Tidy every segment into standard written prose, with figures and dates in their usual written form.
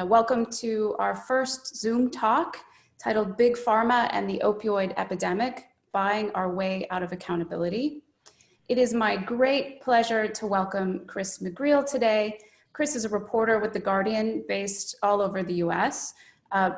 Welcome to our first Zoom talk titled Big Pharma and the Opioid Epidemic, Buying Our Way Out of Accountability. It is my great pleasure to welcome Chris McGreal today. Chris is a reporter with The Guardian based all over the US.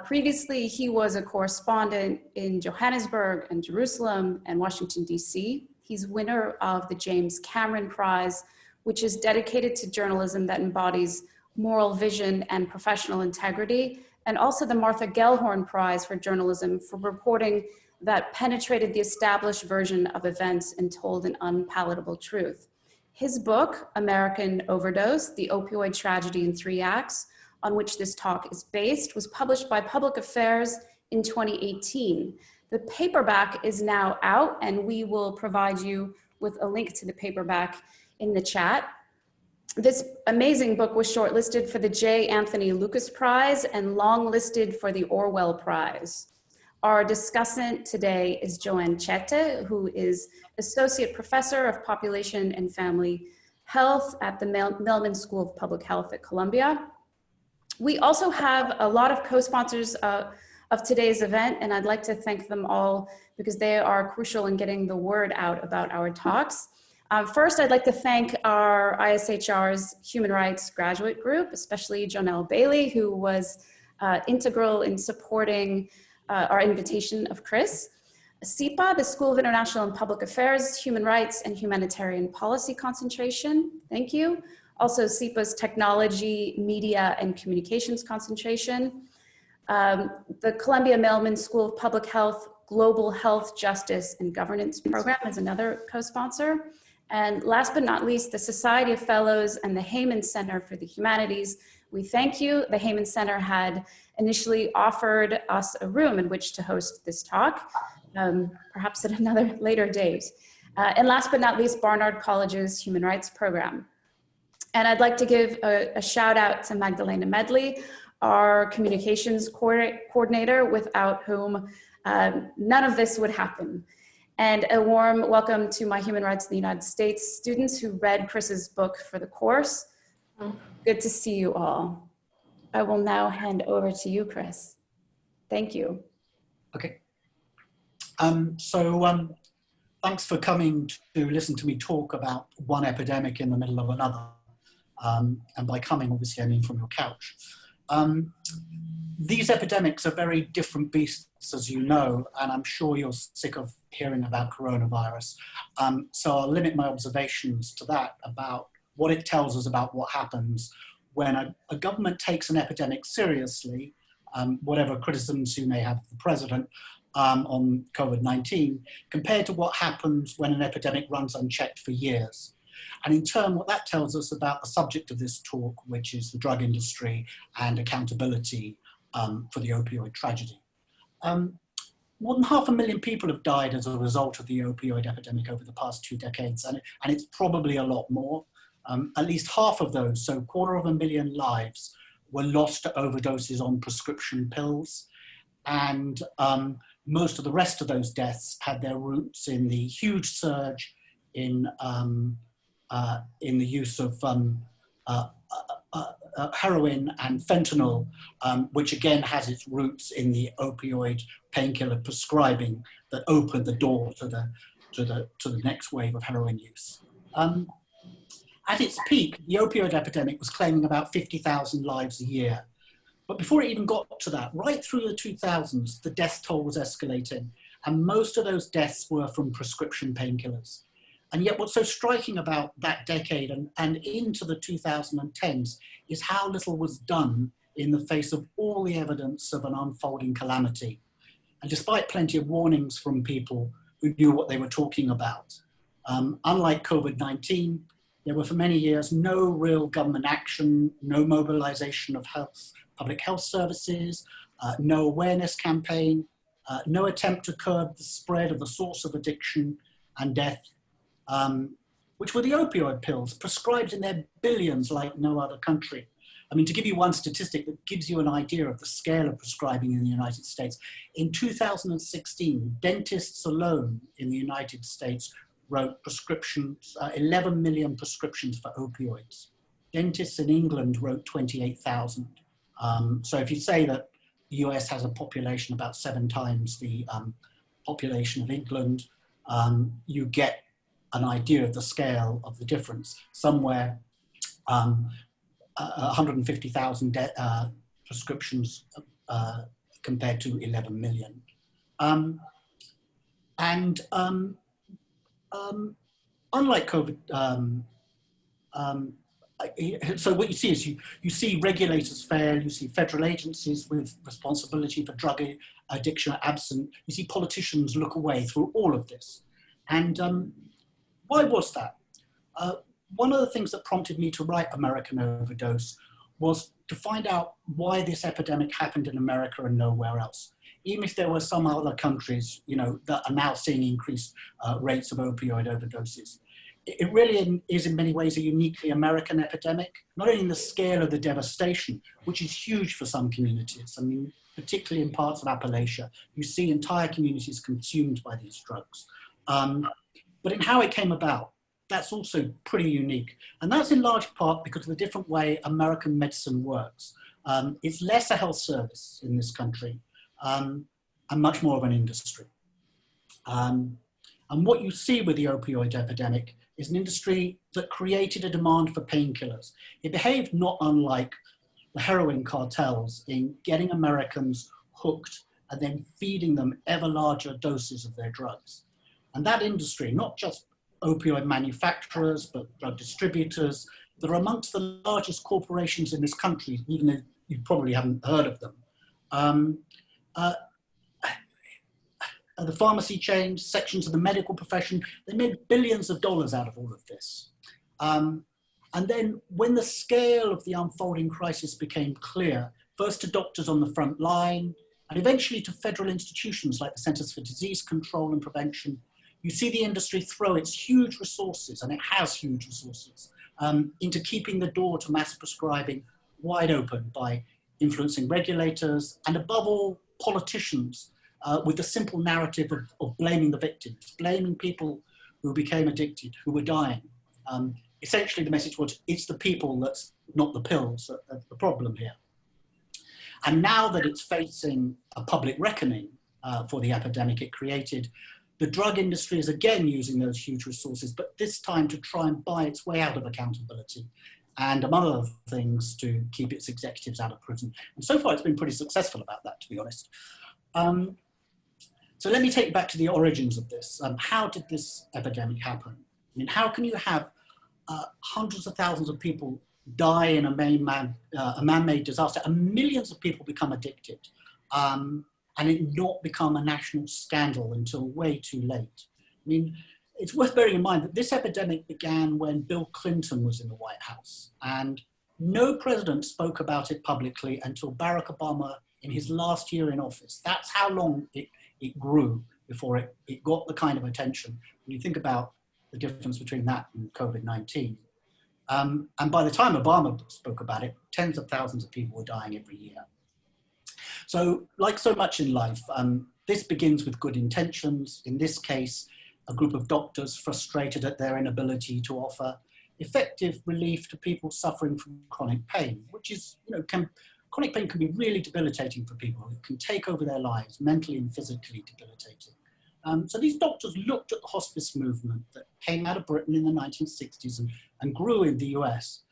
Previously, he was a correspondent in Johannesburg and Jerusalem and Washington, DC. He's winner of the James Cameron Prize, which is dedicated to journalism that embodies moral vision and professional integrity, and also the Martha Gellhorn Prize for journalism for reporting that penetrated the established version of events and told an unpalatable truth. His book, American Overdose, The Opioid Tragedy in 3 Acts, on which this talk is based, was published by Public Affairs in 2018. The paperback is now out, and we will provide you with a link to the paperback in the chat. This amazing book was shortlisted for the J. Anthony Lucas Prize and longlisted for the Orwell Prize. Our discussant today is Joanne Csete, who is Associate Professor of Population and Family Health at the Mailman School of Public Health at Columbia. We also have a lot of co-sponsors of today's event, and I'd like to thank them all because they are crucial in getting the word out about our talks. First, I'd like to thank our ISHR's Human Rights Graduate Group, especially Jonelle Bailey, who was integral in supporting our invitation of Chris. SIPA, the School of International and Public Affairs, Human Rights and Humanitarian Policy Concentration, thank you. Also SIPA's Technology, Media and Communications Concentration. The Columbia Mailman School of Public Health, Global Health, Justice and Governance Program is another co-sponsor. And last but not least, the Society of Fellows and the Heyman Center for the Humanities. We thank you. The Heyman Center had initially offered us a room in which to host this talk, perhaps at another later date. And last but not least, Barnard College's Human Rights Program. And I'd like to give a shout out to Magdalena Medley, our communications coordinator, without whom none of this would happen. And a warm welcome to my Human Rights in the United States students who read Chris's book for the course. Good to see you all. I will now hand over to you, Chris. Thank you. Okay. Thanks for coming to listen to me talk about one epidemic in the middle of another. And by coming, obviously, I mean from your couch. These epidemics are very different beasts, as you know, and I'm sure you're sick of hearing about coronavirus. So I'll limit my observations to that, about what it tells us about what happens when a government takes an epidemic seriously, whatever criticisms you may have of the president on COVID-19, compared to what happens when an epidemic runs unchecked for years. And in turn, what that tells us about the subject of this talk, which is the drug industry and accountability for the opioid tragedy. More than 500,000 people have died as a result of the opioid epidemic over the past 2 decades, and it's probably a lot more. At least half of those, so 250,000 lives, were lost to overdoses on prescription pills. And most of the rest of those deaths had their roots in the huge surge in the use of heroin and fentanyl, which again has its roots in the opioid painkiller prescribing that opened the door to the next wave of heroin use. At its peak, the opioid epidemic was claiming about 50,000 lives a year. But before it even got to that, right through the 2000s, the death toll was escalating, and most of those deaths were from prescription painkillers. And yet what's so striking about that decade and into the 2010s is how little was done in the face of all the evidence of an unfolding calamity. And despite plenty of warnings from people who knew what they were talking about, unlike COVID-19, there were for many years no real government action, no mobilization of public health services, no awareness campaign, no attempt to curb the spread of the source of addiction and death, which were the opioid pills, prescribed in their billions like no other country. I mean, to give you one statistic that gives you an idea of the scale of prescribing in the United States, in 2016, dentists alone in the United States wrote prescriptions, 11 million prescriptions for opioids. Dentists in England wrote 28,000. So if you say that the US has a population about 7 times the population of England, you get an idea of the scale of the difference. Somewhere 150,000 prescriptions compared to 11 million. Unlike COVID, so what you see is you see regulators fail, you see federal agencies with responsibility for drug addiction absent, you see politicians look away through all of this. And why was that? One of the things that prompted me to write American Overdose was to find out why this epidemic happened in America and nowhere else. Even if there were some other countries, you know, that are now seeing increased rates of opioid overdoses. It really is in many ways a uniquely American epidemic, not only in the scale of the devastation, which is huge for some communities. I mean, particularly in parts of Appalachia, you see entire communities consumed by these drugs. But in how it came about, that's also pretty unique. And that's in large part because of the different way American medicine works. It's less a health service in this country and much more of an industry. And what you see with the opioid epidemic is an industry that created a demand for painkillers. It behaved not unlike the heroin cartels in getting Americans hooked and then feeding them ever larger doses of their drugs. And that industry, not just opioid manufacturers, but drug distributors, that are amongst the largest corporations in this country, even though you probably haven't heard of them. The pharmacy chains, sections of the medical profession, they made billions of dollars out of all of this. And then when the scale of the unfolding crisis became clear, first to doctors on the front line, and eventually to federal institutions like the Centers for Disease Control and Prevention, you see the industry throw its huge resources, and it has huge resources, into keeping the door to mass prescribing wide open by influencing regulators and above all, politicians with the simple narrative of blaming the victims, blaming people who became addicted, who were dying. Essentially the message was, it's the people that's not the pills that's the problem here. And now that it's facing a public reckoning for the epidemic it created, the drug industry is again using those huge resources, but this time to try and buy its way out of accountability and among other things to keep its executives out of prison. And so far it's been pretty successful about that, to be honest. So let me take you back to the origins of this. How did this epidemic happen? I mean, how can you have hundreds of thousands of people die in a man-made disaster and millions of people become addicted and it not become a national scandal until way too late? I mean, it's worth bearing in mind that this epidemic began when Bill Clinton was in the White House, and no president spoke about it publicly until Barack Obama in his last year in office. That's how long it grew before it got the kind of attention. When you think about the difference between that and COVID-19. And by the time Obama spoke about it, tens of thousands of people were dying every year. So like so much in life, this begins with good intentions. In this case, a group of doctors frustrated at their inability to offer effective relief to people suffering from chronic pain, which is, you know, chronic pain can be really debilitating for people. It can take over their lives, mentally and physically debilitating. So these doctors looked at the hospice movement that came out of Britain in the 1960s and grew in the US.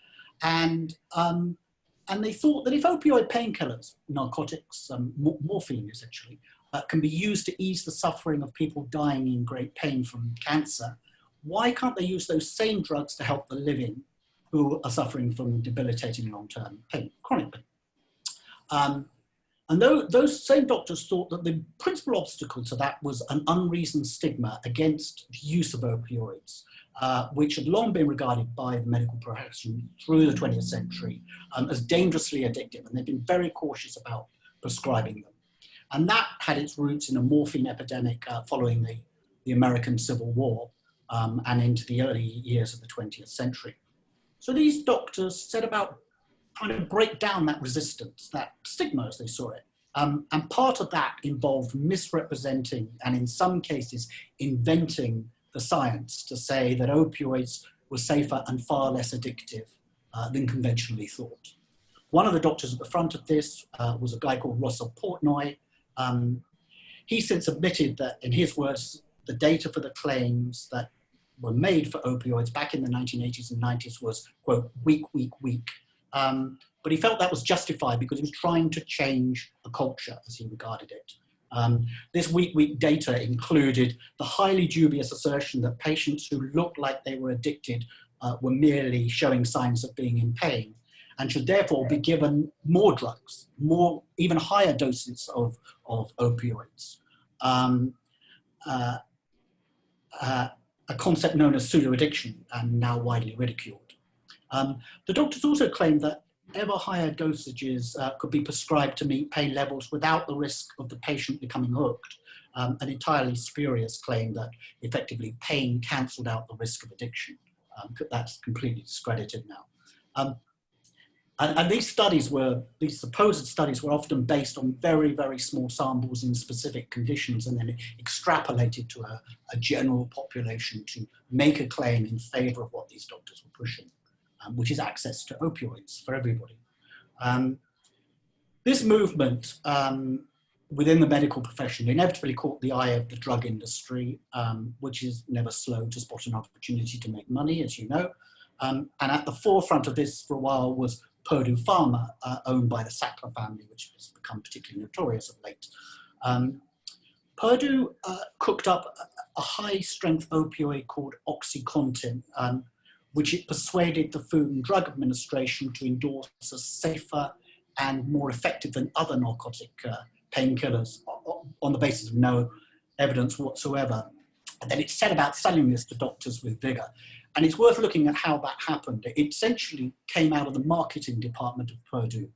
And they thought that if opioid painkillers, narcotics, morphine essentially, can be used to ease the suffering of people dying in great pain from cancer, why can't they use those same drugs to help the living who are suffering from debilitating long-term pain, chronic pain? And those same doctors thought that the principal obstacle to that was an unreasoned stigma against the use of opioids, which had long been regarded by the medical profession through the 20th century as dangerously addictive, and they've been very cautious about prescribing them. And that had its roots in a morphine epidemic following the American Civil War and into the early years of the 20th century. So these doctors set about trying to break down that resistance, that stigma as they saw it. And part of that involved misrepresenting and in some cases inventing the science to say that opioids were safer and far less addictive than conventionally thought. One of the doctors at the front of this was a guy called Russell Portnoy. He since admitted that, in his words, the data for the claims that were made for opioids back in the 1980s and 90s was, quote, weak. But he felt that was justified because he was trying to change a culture, as he regarded it. This weak data included the highly dubious assertion that patients who looked like they were addicted were merely showing signs of being in pain and should therefore be given more drugs, even higher doses of opioids. A concept known as pseudo-addiction and now widely ridiculed. The doctors also claimed that ever higher dosages could be prescribed to meet pain levels without the risk of the patient becoming hooked, an entirely spurious claim that effectively pain cancelled out the risk of addiction. That's completely discredited now. And these supposed studies were often based on very, very small samples in specific conditions and then extrapolated to a general population to make a claim in favor of what these doctors were pushing, which is access to opioids for everybody. This movement within the medical profession inevitably caught the eye of the drug industry, which is never slow to spot an opportunity to make money, as you know. And at the forefront of this for a while was Purdue Pharma, owned by the Sackler family, which has become particularly notorious of late. Purdue cooked up a high-strength opioid called OxyContin, which it persuaded the Food and Drug Administration to endorse as safer and more effective than other narcotic painkillers on the basis of no evidence whatsoever. And then it set about selling this to doctors with vigor. And it's worth looking at how that happened. It essentially came out of the marketing department of Purdue.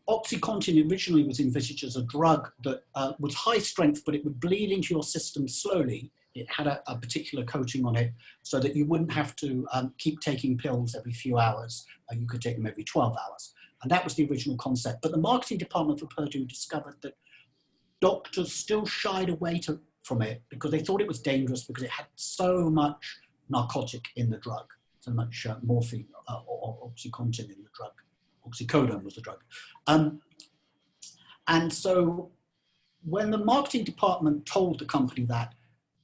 OxyContin originally was envisaged as a drug that was high strength, but it would bleed into your system slowly. It had a particular coating on it so that you wouldn't have to keep taking pills every few hours. You could take them every 12 hours. And that was the original concept. But the marketing department for Purdue discovered that doctors still shied away from it because they thought it was dangerous because it had so much narcotic in the drug, so much morphine or OxyContin in the drug. Oxycodone was the drug. And so when the marketing department told the company that,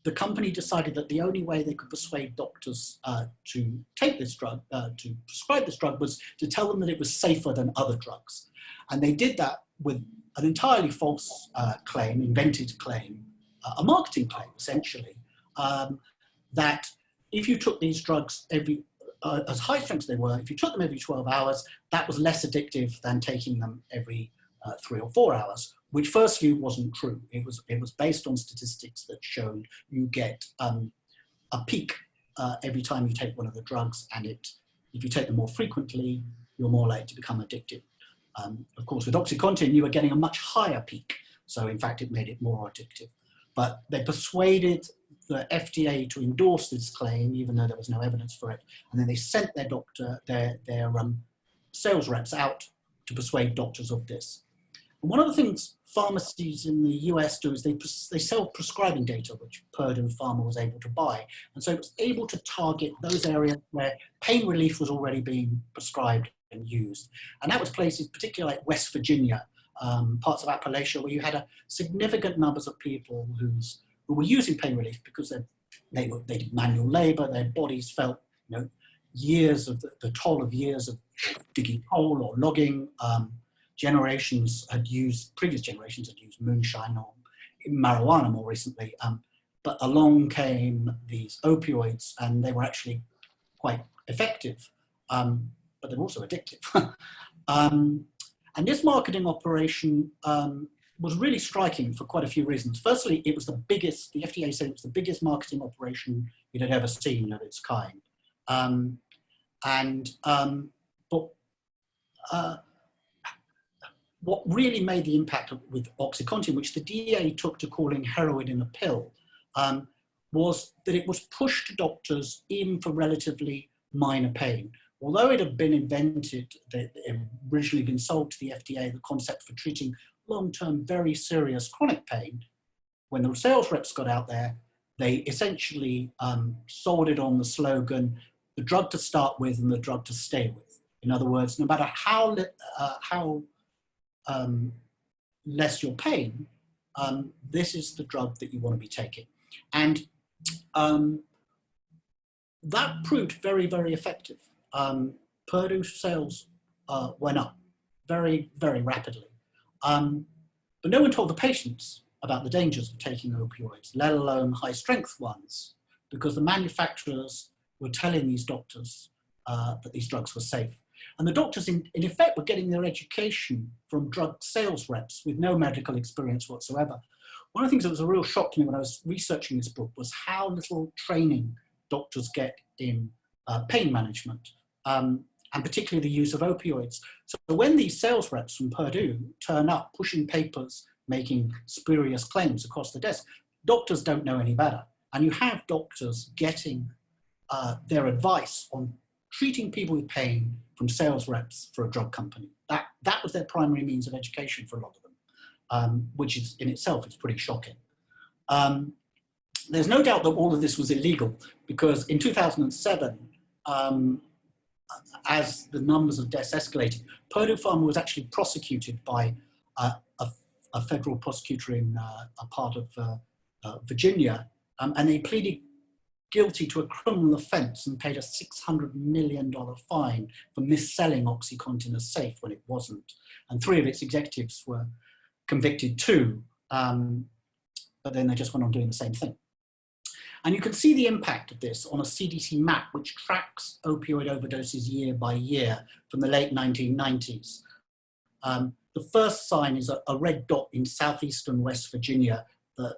the company decided that the only way they could persuade doctors to take this drug, to prescribe this drug, was to tell them that it was safer than other drugs. And they did that with an entirely false claim, invented claim, a marketing claim, essentially, that if you took these drugs as high strength as they were, if you took them every 12 hours, that was less addictive than taking them every 3 or 4 hours, which firstly wasn't true. It was based on statistics that showed you get a peak every time you take one of the drugs, and if you take them more frequently, you're more likely to become addicted. Of course, with OxyContin, you were getting a much higher peak, so in fact it made it more addictive. But they persuaded the FDA to endorse this claim, even though there was no evidence for it, and then they sent their sales reps out to persuade doctors of this. And one of the things pharmacies in the US do is they sell prescribing data, which Purdue Pharma was able to buy. And so it was able to target those areas where pain relief was already being prescribed and used. And that was places particularly like West Virginia, parts of Appalachia, where you had a significant numbers of people who were using pain relief because they did manual labor, their bodies felt, years of the toll of years of digging coal or logging. Previous generations had used moonshine or marijuana more recently, but along came these opioids and they were actually quite effective, but they're also addictive. And this marketing operation was really striking for quite a few reasons. Firstly, it was the FDA said it was the biggest marketing operation it had ever seen of its kind. What really made the impact with OxyContin, which the DEA took to calling heroin in a pill, was that it was pushed to doctors even for relatively minor pain. Although it had been invented, it had originally been sold to the FDA, the concept for treating long-term, very serious chronic pain, when the sales reps got out there, they essentially sold it on the slogan, the drug to start with and the drug to stay with. In other words, no matter how less your pain, this is the drug that you want to be taking. And that proved very, very effective. Purdue sales went up very, very rapidly. But no one told the patients about the dangers of taking opioids, let alone high-strength ones, because the manufacturers were telling these doctors that these drugs were safe. And the doctors, in effect, were getting their education from drug sales reps with no medical experience whatsoever. One of the things that was a real shock to me when I was researching this book was how little training doctors get in pain management, and particularly the use of opioids. So when these sales reps from Purdue turn up pushing papers, making spurious claims across the desk, doctors don't know any better. And you have doctors getting their advice on treating people with pain from sales reps for a drug company. That was their primary means of education for a lot of them, which is in itself is pretty shocking. There's no doubt that all of this was illegal, because in 2007, as the numbers of deaths escalated, Purdue Pharma was actually prosecuted by a federal prosecutor in a part of Virginia, and they pleaded guilty to a criminal offense and paid a $600 million fine for mis-selling OxyContin as safe when it wasn't. And 3 of its executives were convicted too, but then they just went on doing the same thing. And you can see the impact of this on a CDC map, which tracks opioid overdoses year by year from the late 1990s. The first sign is a red dot in southeastern West Virginia that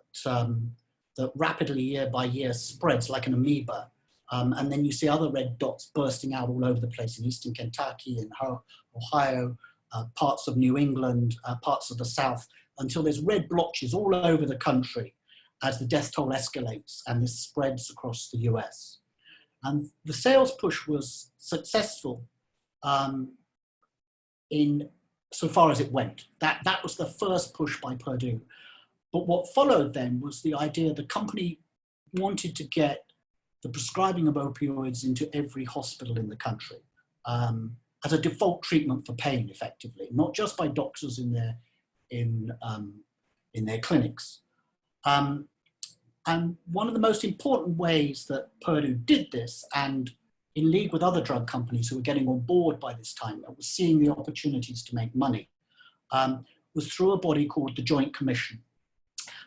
rapidly year by year spreads like an amoeba. And then you see other red dots bursting out all over the place in eastern Kentucky and Ohio, parts of New England, parts of the South, until there's red blotches all over the country as the death toll escalates and this spreads across the US. And the sales push was successful in so far as it went. That was the first push by Purdue. But what followed then was the idea the company wanted to get the prescribing of opioids into every hospital in the country as a default treatment for pain, effectively, not just by doctors in their clinics. And one of the most important ways that Purdue did this, and in league with other drug companies who were getting on board by this time, that was seeing the opportunities to make money, was through a body called the Joint Commission.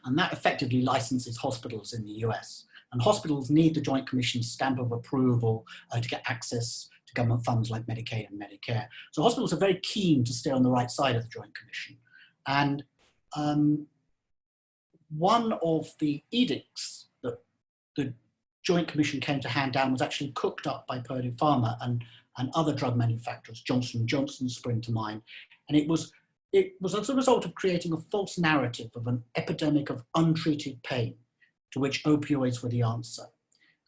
And that effectively licenses hospitals in the US. And hospitals need the Joint Commission's stamp of approval to get access to government funds like Medicaid and Medicare. So hospitals are very keen to stay on the right side of the Joint Commission. And one of the edicts that the Joint Commission came to hand down was actually cooked up by Purdue Pharma and other drug manufacturers. Johnson & Johnson spring to mind. And it was as a result of creating a false narrative of an epidemic of untreated pain, to which opioids were the answer.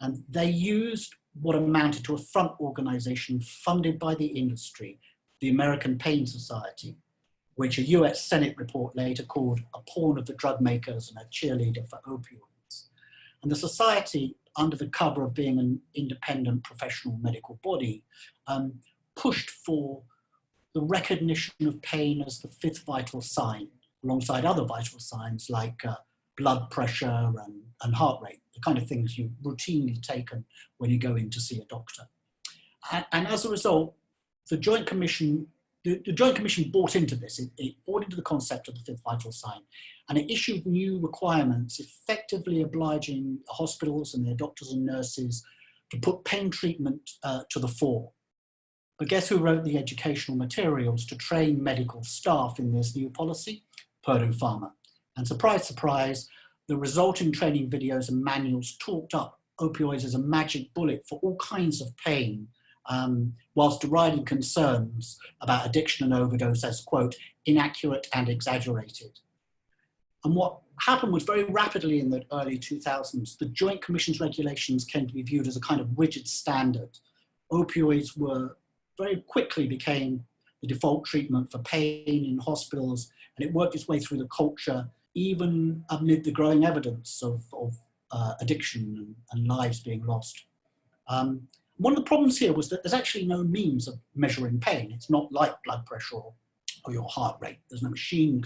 And they used what amounted to a front organization funded by the industry, the American Pain Society, which a US Senate report later called a pawn of the drug makers and a cheerleader for opioids. And the society, under the cover of being an independent professional medical body, pushed for the recognition of pain as the 5th vital sign, alongside other vital signs like blood pressure and heart rate, the kind of things you routinely taken when you go in to see a doctor. And as a result, the Joint Commission bought into this. It bought into the concept of the 5th vital sign, and it issued new requirements, effectively obliging hospitals and their doctors and nurses to put pain treatment to the fore. But guess who wrote the educational materials to train medical staff in this new policy? Purdue Pharma. And surprise, surprise, the resulting training videos and manuals talked up opioids as a magic bullet for all kinds of pain, whilst deriding concerns about addiction and overdose as, quote, inaccurate and exaggerated. And what happened was very rapidly in the early 2000s, the Joint Commission's regulations came to be viewed as a kind of rigid standard. Opioids very quickly became the default treatment for pain in hospitals, and it worked its way through the culture, even amid the growing evidence of addiction and lives being lost. One of the problems here was that there's actually no means of measuring pain. It's not like blood pressure or your heart rate. There's no machine.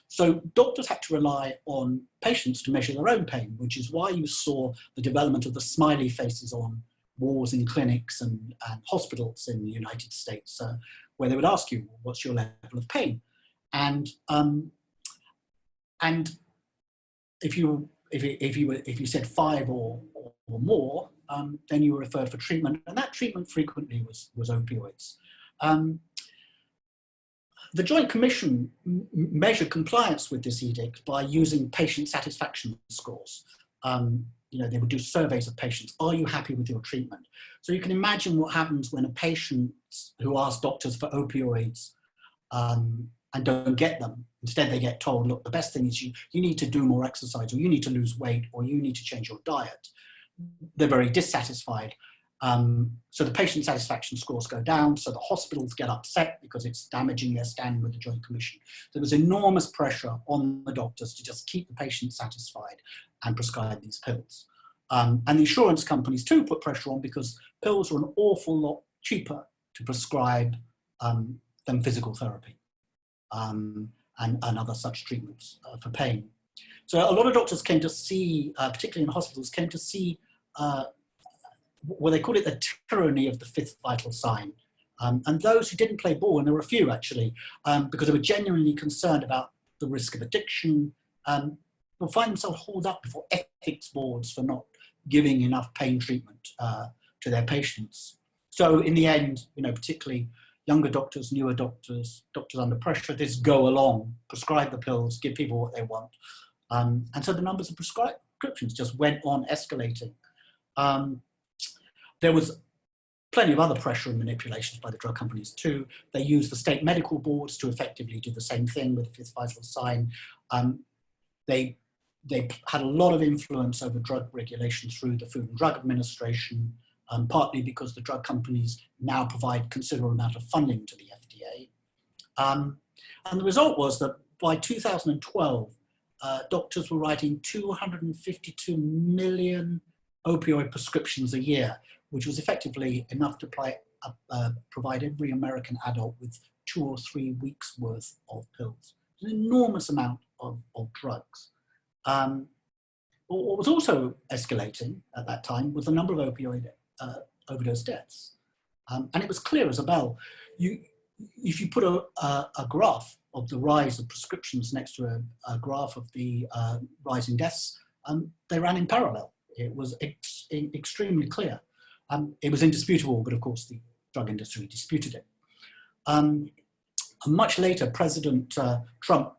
So doctors had to rely on patients to measure their own pain, which is why you saw the development of the smiley faces on walls in clinics and hospitals in the United States, where they would ask you, what's your level of pain? And if you said 5 or more, then you were referred for treatment, and that treatment frequently was opioids. The Joint Commission measured compliance with this edict by using patient satisfaction scores. They would do surveys of patients. Are you happy with your treatment? So you can imagine what happens when a patient who asks doctors for opioids and don't get them. Instead, they get told, look, the best thing is you need to do more exercise, or you need to lose weight, or you need to change your diet. They're very dissatisfied. So the patient satisfaction scores go down, so the hospitals get upset because it's damaging their standing with the Joint Commission. So there's enormous pressure on the doctors to just keep the patient satisfied and prescribe these pills. And the insurance companies too put pressure on, because pills are an awful lot cheaper to prescribe than physical therapy and other such treatments for pain. So a lot of doctors came to see, particularly in hospitals, came to see well, they call it the tyranny of the fifth vital sign. And those who didn't play ball, and there were a few actually, because they were genuinely concerned about the risk of addiction, will find themselves hauled up before ethics boards for not giving enough pain treatment to their patients. So in the end, particularly younger doctors, newer doctors, doctors under pressure, this go along, prescribe the pills, give people what they want. And so the numbers of prescriptions just went on escalating. There was plenty of other pressure and manipulations by the drug companies too. They used the state medical boards to effectively do the same thing with the fifth vital sign. They had a lot of influence over drug regulation through the Food and Drug Administration, partly because the drug companies now provide considerable amount of funding to the FDA. And the result was that by 2012, doctors were writing 252 million opioid prescriptions a year, which was effectively enough to provide every American adult with 2 or 3 weeks worth of pills. An enormous amount of drugs. What was also escalating at that time was the number of opioid overdose deaths. And it was clear as a bell. If you put a graph of the rise of prescriptions next to a graph of the rising deaths, they ran in parallel. It was extremely clear. It was indisputable, but of course the drug industry disputed it. Much later, President Trump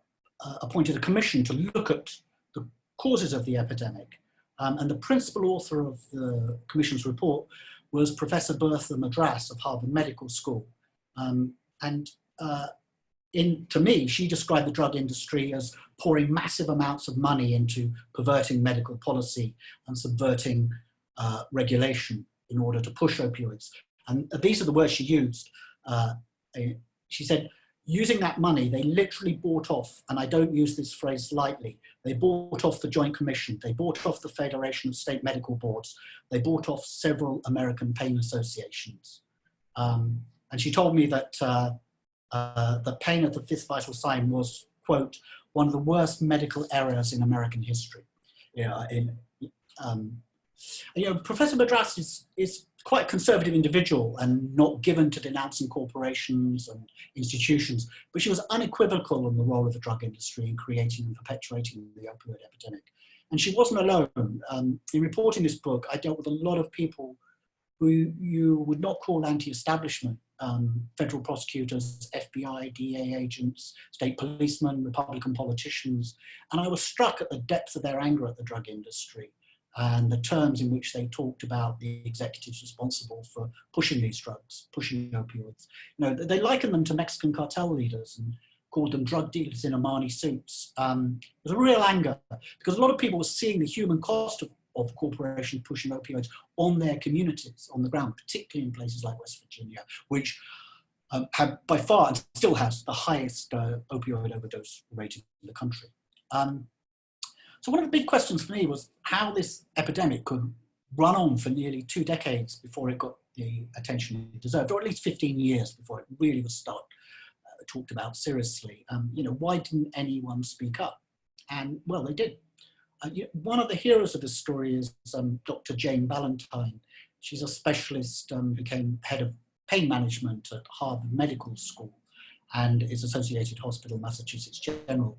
appointed a commission to look at the causes of the epidemic. And the principal author of the commission's report was Professor Bertha Madras of Harvard Medical School. To me, she described the drug industry as pouring massive amounts of money into perverting medical policy and subverting regulation in order to push opioids. And these are the words she used. She said, using that money, they literally bought off, and I don't use this phrase lightly, they bought off the Joint Commission, they bought off the Federation of State Medical Boards, they bought off several American pain associations. And she told me that the pain at the fifth vital sign was, quote, one of the worst medical errors in American history. Professor Madras is quite a conservative individual and not given to denouncing corporations and institutions, but she was unequivocal on the role of the drug industry in creating and perpetuating the opioid epidemic. And she wasn't alone. In reporting this book, I dealt with a lot of people who you would not call anti-establishment, federal prosecutors, FBI, DEA agents, state policemen, Republican politicians. And I was struck at the depth of their anger at the drug industry and the terms in which they talked about the executives responsible for pushing these drugs, pushing opioids. They likened them to Mexican cartel leaders and called them drug dealers in Armani suits. There's a real anger because a lot of people were seeing the human cost of corporations pushing opioids on their communities on the ground, particularly in places like West Virginia, which have by far and still has the highest opioid overdose rate in the country. So one of the big questions for me was how this epidemic could run on for nearly 2 decades before it got the attention it deserved, or at least 15 years before it really was talked about seriously. Why didn't anyone speak up? And well, they did. One of the heroes of this story is Dr. Jane Valentine. She's a specialist, became head of pain management at Harvard Medical School and is Associated Hospital, Massachusetts General.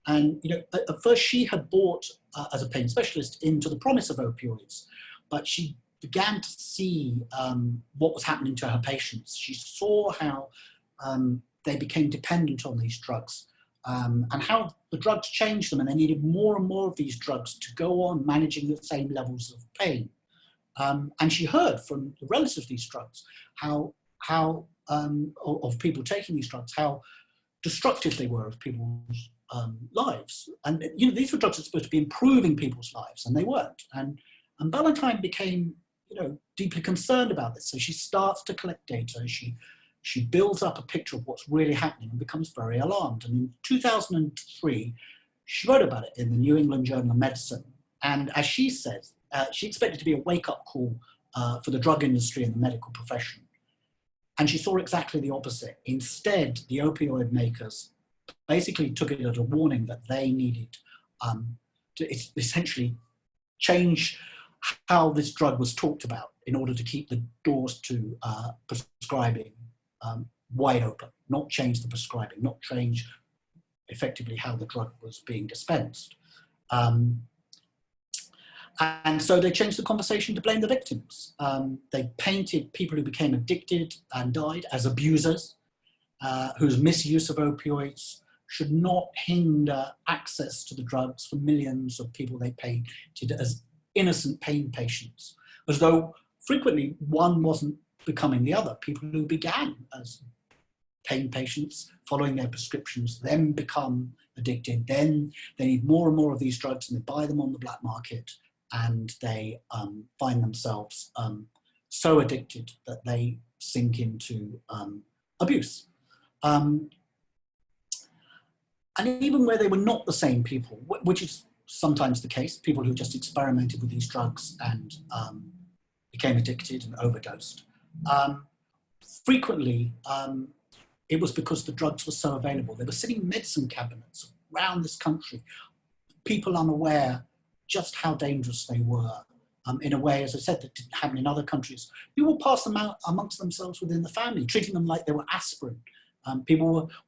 And at first she had bought, as a pain specialist, into the promise of opioids, but she began to see what was happening to her patients. She saw how they became dependent on these drugs, and how the drugs changed them, and they needed more and more of these drugs to go on managing the same levels of pain. And she heard from the relatives of these drugs how of people taking these drugs, how destructive they were of people's lives. And these were drugs that were supposed to be improving people's lives, and they weren't. And Valentine became deeply concerned about this. So she starts to collect data. She builds up a picture of what's really happening and becomes very alarmed. And in 2003, she wrote about it in the New England Journal of Medicine. And as she says, she expected to be a wake-up call for the drug industry and the medical profession. And she saw exactly the opposite. Instead, the opioid makers basically took it as a warning that they needed to essentially change how this drug was talked about in order to keep the doors to prescribing wide open, not change the prescribing, not change effectively how the drug was being dispensed. And so they changed the conversation to blame the victims. They painted people who became addicted and died as abusers, whose misuse of opioids should not hinder access to the drugs for millions of people they painted as innocent pain patients, as though frequently one wasn't becoming the other. People who began as pain patients following their prescriptions then become addicted, then they need more and more of these drugs and they buy them on the black market, and they find themselves so addicted that they sink into abuse. And even where they were not the same people, which is sometimes the case, people who just experimented with these drugs and became addicted and overdosed, frequently it was because the drugs were so available. They were sitting in medicine cabinets around this country, people unaware just how dangerous they were, in a way, as I said, that didn't happen in other countries. People passed them out amongst themselves within the family, treating them like they were aspirin.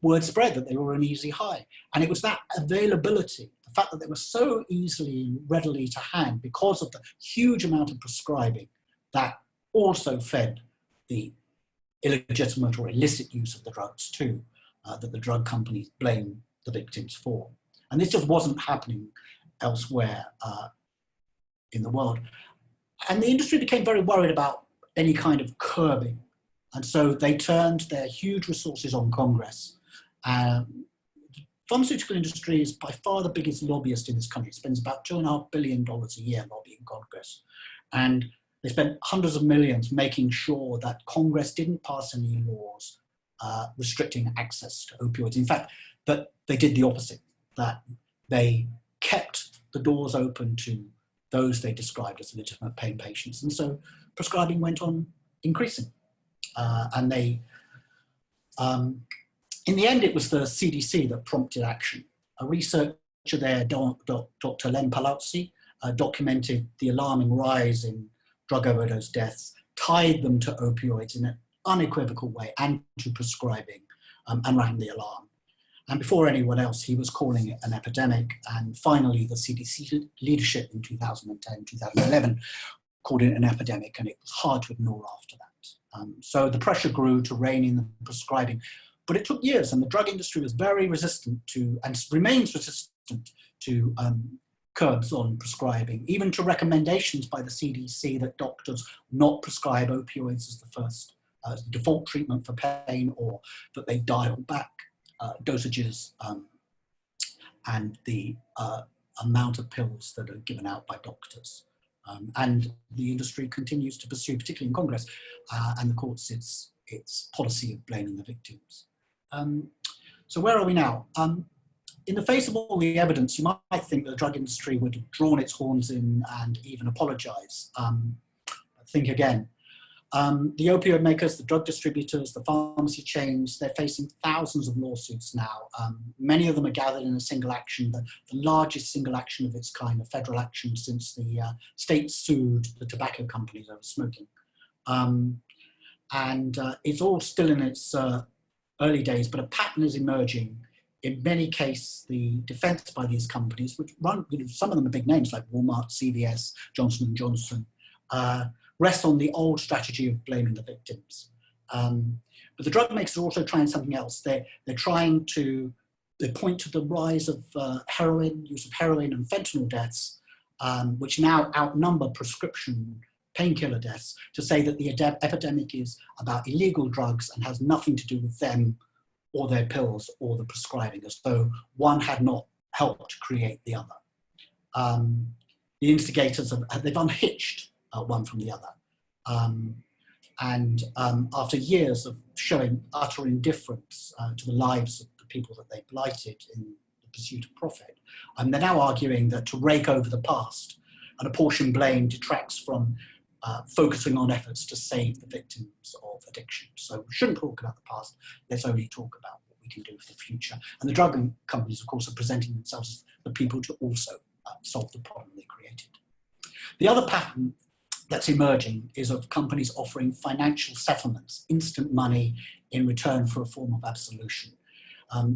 Word spread that they were an easy high. And it was that availability, the fact that they were so easily and readily to hand because of the huge amount of prescribing, that also fed the illegitimate or illicit use of the drugs too, that the drug companies blame the victims for. And this just wasn't happening elsewhere in the world. And the industry became very worried about any kind of curbing. And so they turned their huge resources on Congress. The pharmaceutical industry is by far the biggest lobbyist in this country. It spends about $2.5 billion a year lobbying Congress. And they spent hundreds of millions making sure that Congress didn't pass any laws restricting access to opioids. In fact, that they did the opposite, that they kept the doors open to those they described as legitimate pain patients. And so prescribing went on increasing. And they, in the end, it was the CDC that prompted action. A researcher there, Dr. Len Palazzi, documented the alarming rise in drug overdose deaths, tied them to opioids in an unequivocal way and to prescribing, and rang the alarm. And before anyone else, he was calling it an epidemic. And finally, the CDC leadership in 2010, 2011 called it an epidemic, and it was hard to ignore after that. So the pressure grew to rein in the prescribing, but it took years, and the drug industry was very resistant to, and remains resistant to, curbs on prescribing, even to recommendations by the CDC that doctors not prescribe opioids as the first default treatment for pain, or that they dial back dosages and the amount of pills that are given out by doctors. And the industry continues to pursue, particularly in Congress and the courts, its policy of blaming the victims. So where are we now? In the face of all the evidence, you might think that the drug industry would have drawn its horns in and even apologize. Think again. The opioid makers, the drug distributors, the pharmacy chains, they're facing thousands of lawsuits now. Many of them are gathered in a single action, the largest single action of its kind, a federal action since the state sued the tobacco companies over smoking. It's all still in its early days, but a pattern is emerging. In many cases, the defense by these companies, which run, some of them are big names like Walmart, CVS, Johnson & Johnson, rests on the old strategy of blaming the victims. But the drug makers are also trying something else. They point to the rise of use of heroin and fentanyl deaths, which now outnumber prescription painkiller deaths, to say that the epidemic is about illegal drugs and has nothing to do with them or their pills or the prescribing, as though one had not helped create the other. The instigators, they've unhitched one from the other. After years of showing utter indifference to the lives of the people that they blighted in the pursuit of profit, they're now arguing that to rake over the past and apportion blame detracts from focusing on efforts to save the victims of addiction. So we shouldn't talk about the past, let's only talk about what we can do for the future. And the drug companies, of course, are presenting themselves as the people to also solve the problem they created. The other pattern that's emerging is of companies offering financial settlements, instant money in return for a form of absolution.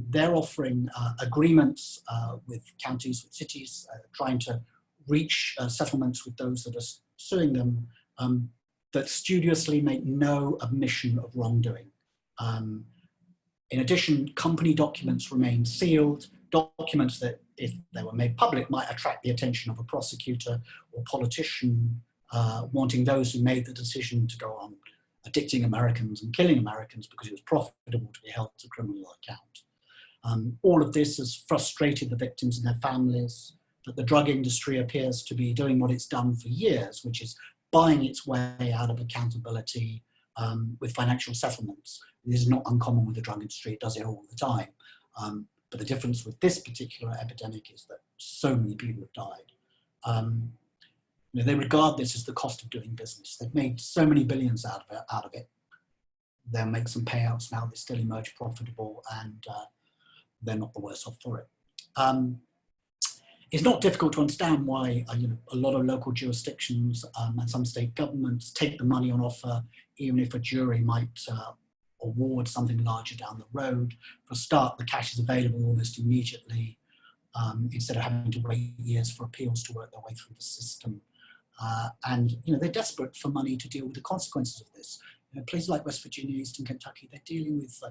They're offering agreements with counties, with cities, trying to reach settlements with those that are suing them, that studiously make no admission of wrongdoing. In addition, company documents remain sealed, documents that, if they were made public, might attract the attention of a prosecutor or politician wanting those who made the decision to go on addicting Americans and killing Americans because it was profitable to be held to criminal account. All of this has frustrated the victims and their families, that the drug industry appears to be doing what it's done for years, which is buying its way out of accountability with financial settlements. This is not uncommon with the drug industry, it does it all the time. But the difference with this particular epidemic is that so many people have died. They regard this as the cost of doing business. They've made so many billions out of it. They'll make some payouts now, they still emerge profitable, and they're not the worse off for it. It's not difficult to understand why a lot of local jurisdictions and some state governments take the money on offer, even if a jury might award something larger down the road. For a start, the cash is available almost immediately, instead of having to wait years for appeals to work their way through the system. They're desperate for money to deal with the consequences of this. Places like West Virginia, Eastern Kentucky, they're dealing with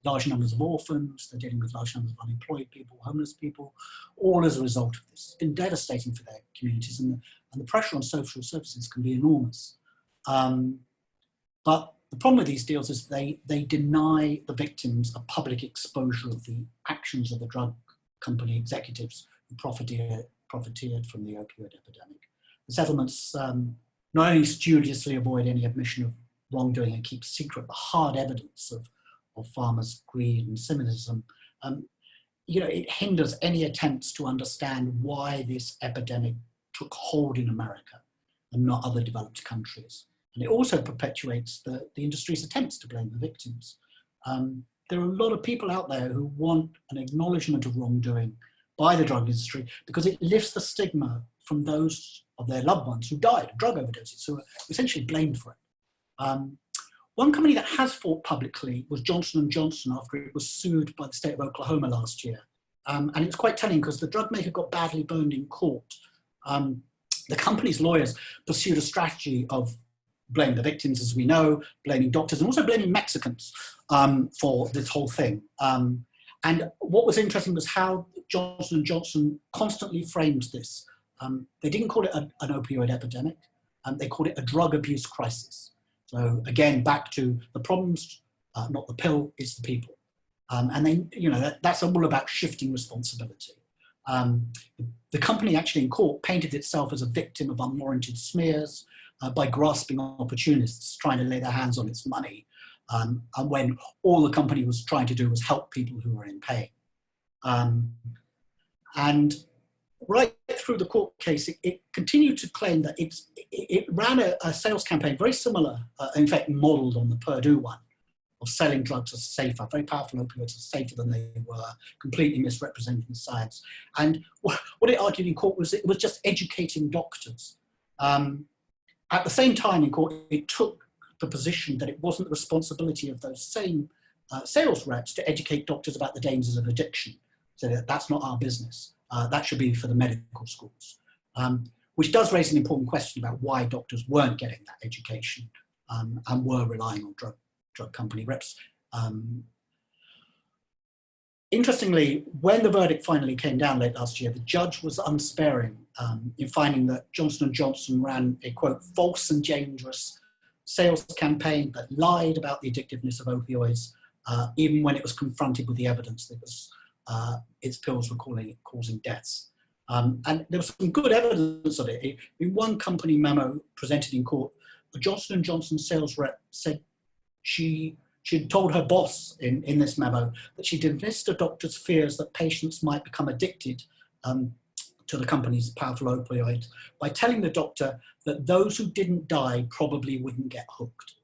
large numbers of orphans, they're dealing with large numbers of unemployed people, homeless people, all as a result of this. It's been devastating for their communities, and the pressure on social services can be enormous. But the problem with these deals is they deny the victims a public exposure of the actions of the drug company executives who profiteered from the opioid epidemic. The settlements not only studiously avoid any admission of wrongdoing and keep secret the hard evidence of farmers' greed and cynicism, it hinders any attempts to understand why this epidemic took hold in America and not other developed countries. And it also perpetuates the industry's attempts to blame the victims. There are a lot of people out there who want an acknowledgement of wrongdoing by the drug industry because it lifts the stigma from those of their loved ones who died of drug overdoses, who are essentially blamed for it. One company that has fought publicly was Johnson & Johnson after it was sued by the state of Oklahoma last year. And it's quite telling because the drug maker got badly burned in court. The company's lawyers pursued a strategy of blaming the victims, as we know, blaming doctors, and also blaming Mexicans for this whole thing. And what was interesting was how Johnson & Johnson constantly framed this. They didn't call it an opioid epidemic, they called it a drug abuse crisis. So again, back to the problems, not the pill, it's the people. And then, that's all about shifting responsibility. The company actually in court painted itself as a victim of unwarranted smears by grasping opportunists trying to lay their hands on its money, and when all the company was trying to do was help people who were in pain. And right through the court case, it continued to claim that it ran a sales campaign very similar, in fact, modeled on the Purdue one, of selling drugs as safer, very powerful opioids as safer than they were, completely misrepresenting the science. And what it argued in court was it was just educating doctors. At the same time in court, it took the position that it wasn't the responsibility of those same sales reps to educate doctors about the dangers of addiction. So that's not our business. That should be for the medical schools, which does raise an important question about why doctors weren't getting that education and were relying on drug company reps. Interestingly, when the verdict finally came down late last year, the judge was unsparing in finding that Johnson & Johnson ran a, quote, false and dangerous sales campaign that lied about the addictiveness of opioids, even when it was confronted with the evidence that was, its pills were causing deaths. And there was some good evidence of it. In one company memo presented in court, a Johnson & Johnson sales rep said she'd told her boss in this memo that she dismissed a doctor's fears that patients might become addicted to the company's powerful opioid by telling the doctor that those who didn't die probably wouldn't get hooked.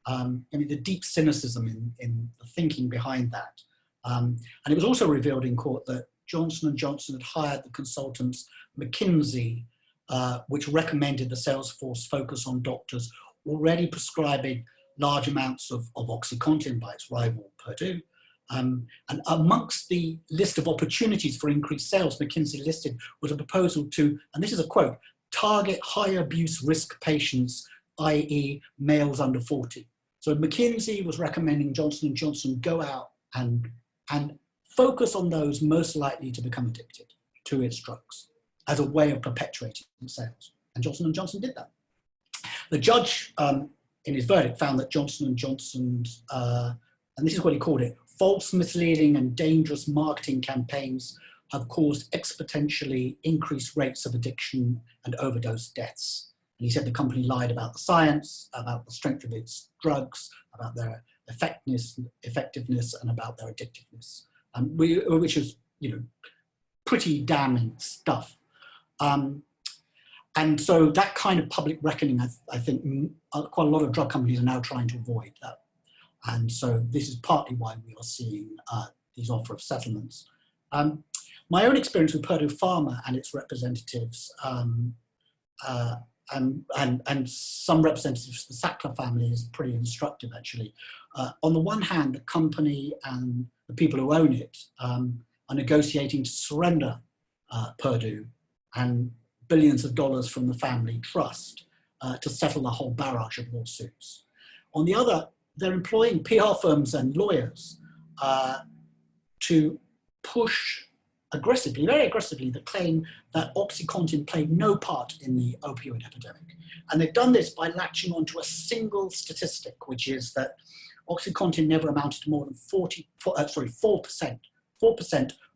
I mean, the deep cynicism in the thinking behind that. And it was also revealed in court that Johnson & Johnson had hired the consultants McKinsey, which recommended the sales force focus on doctors already prescribing large amounts of OxyContin by its rival Purdue. And amongst the list of opportunities for increased sales McKinsey listed was a proposal to, and this is a quote, target high abuse risk patients, i.e. males under 40. So McKinsey was recommending Johnson & Johnson go out and focus on those most likely to become addicted to its drugs as a way of perpetuating sales. And Johnson & Johnson did that. The judge, in his verdict, found that Johnson & Johnson's, and this is what he called it, false, misleading and dangerous marketing campaigns have caused exponentially increased rates of addiction and overdose deaths. And he said the company lied about the science, about the strength of its drugs, about their effectiveness, and about their addictiveness, which is, you know, pretty damning stuff. And so that kind of public reckoning, I think quite a lot of drug companies are now trying to avoid that. And so this is partly why we are seeing these offer of settlements. My own experience with Purdue Pharma and its representatives, and some representatives of the Sackler family is pretty instructive, actually. On the one hand, the company and the people who own it are negotiating to surrender Purdue and billions of dollars from the family trust to settle the whole barrage of lawsuits. On the other, they're employing PR firms and lawyers to push aggressively, very aggressively, the claim that OxyContin played no part in the opioid epidemic. And they've done this by latching onto a single statistic, which is that OxyContin never amounted to more than 4%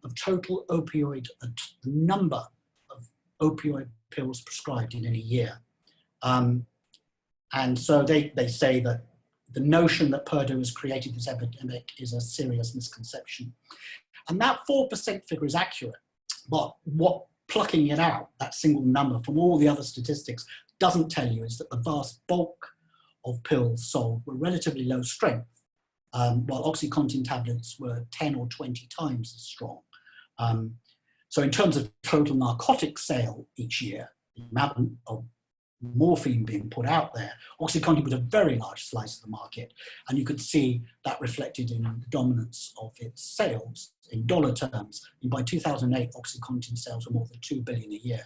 of total opioid, the number of opioid pills prescribed in any year. And so they say that the notion that Purdue has created this epidemic is a serious misconception. And that 4% figure is accurate, but what plucking it out, that single number from all the other statistics, doesn't tell you is that the vast bulk of pills sold were relatively low strength, while OxyContin tablets were 10 or 20 times as strong. So in terms of total narcotic sale each year, the amount of morphine being put out there, OxyContin was a very large slice of the market, and you could see that reflected in the dominance of its sales in dollar terms. And by 2008, OxyContin sales were more than $2 billion a year,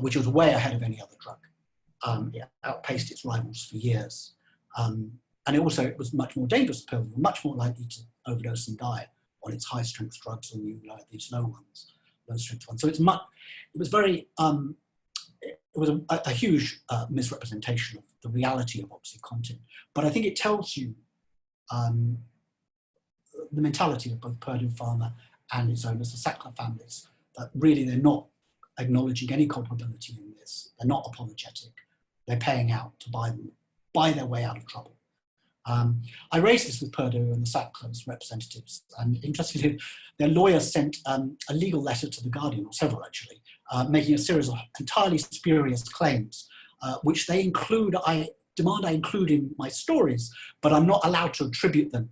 which was way ahead of any other drug. It outpaced its rivals for years. And it was much more dangerous pill, much more likely to overdose and die on its high-strength drugs than you like these low-strength ones. So it was very, it was a huge misrepresentation of the reality of OxyContin. But I think it tells you the mentality of both Purdue Pharma and its owners, the Sackler families, that really they're not acknowledging any culpability in this. They're not apologetic. They're paying out to buy their way out of trouble. I raised this with Purdue and the Sacklers representatives, and interestingly, their lawyer sent a legal letter to The Guardian, or several actually, making a series of entirely spurious claims, which they include, I demand I include in my stories, but I'm not allowed to attribute them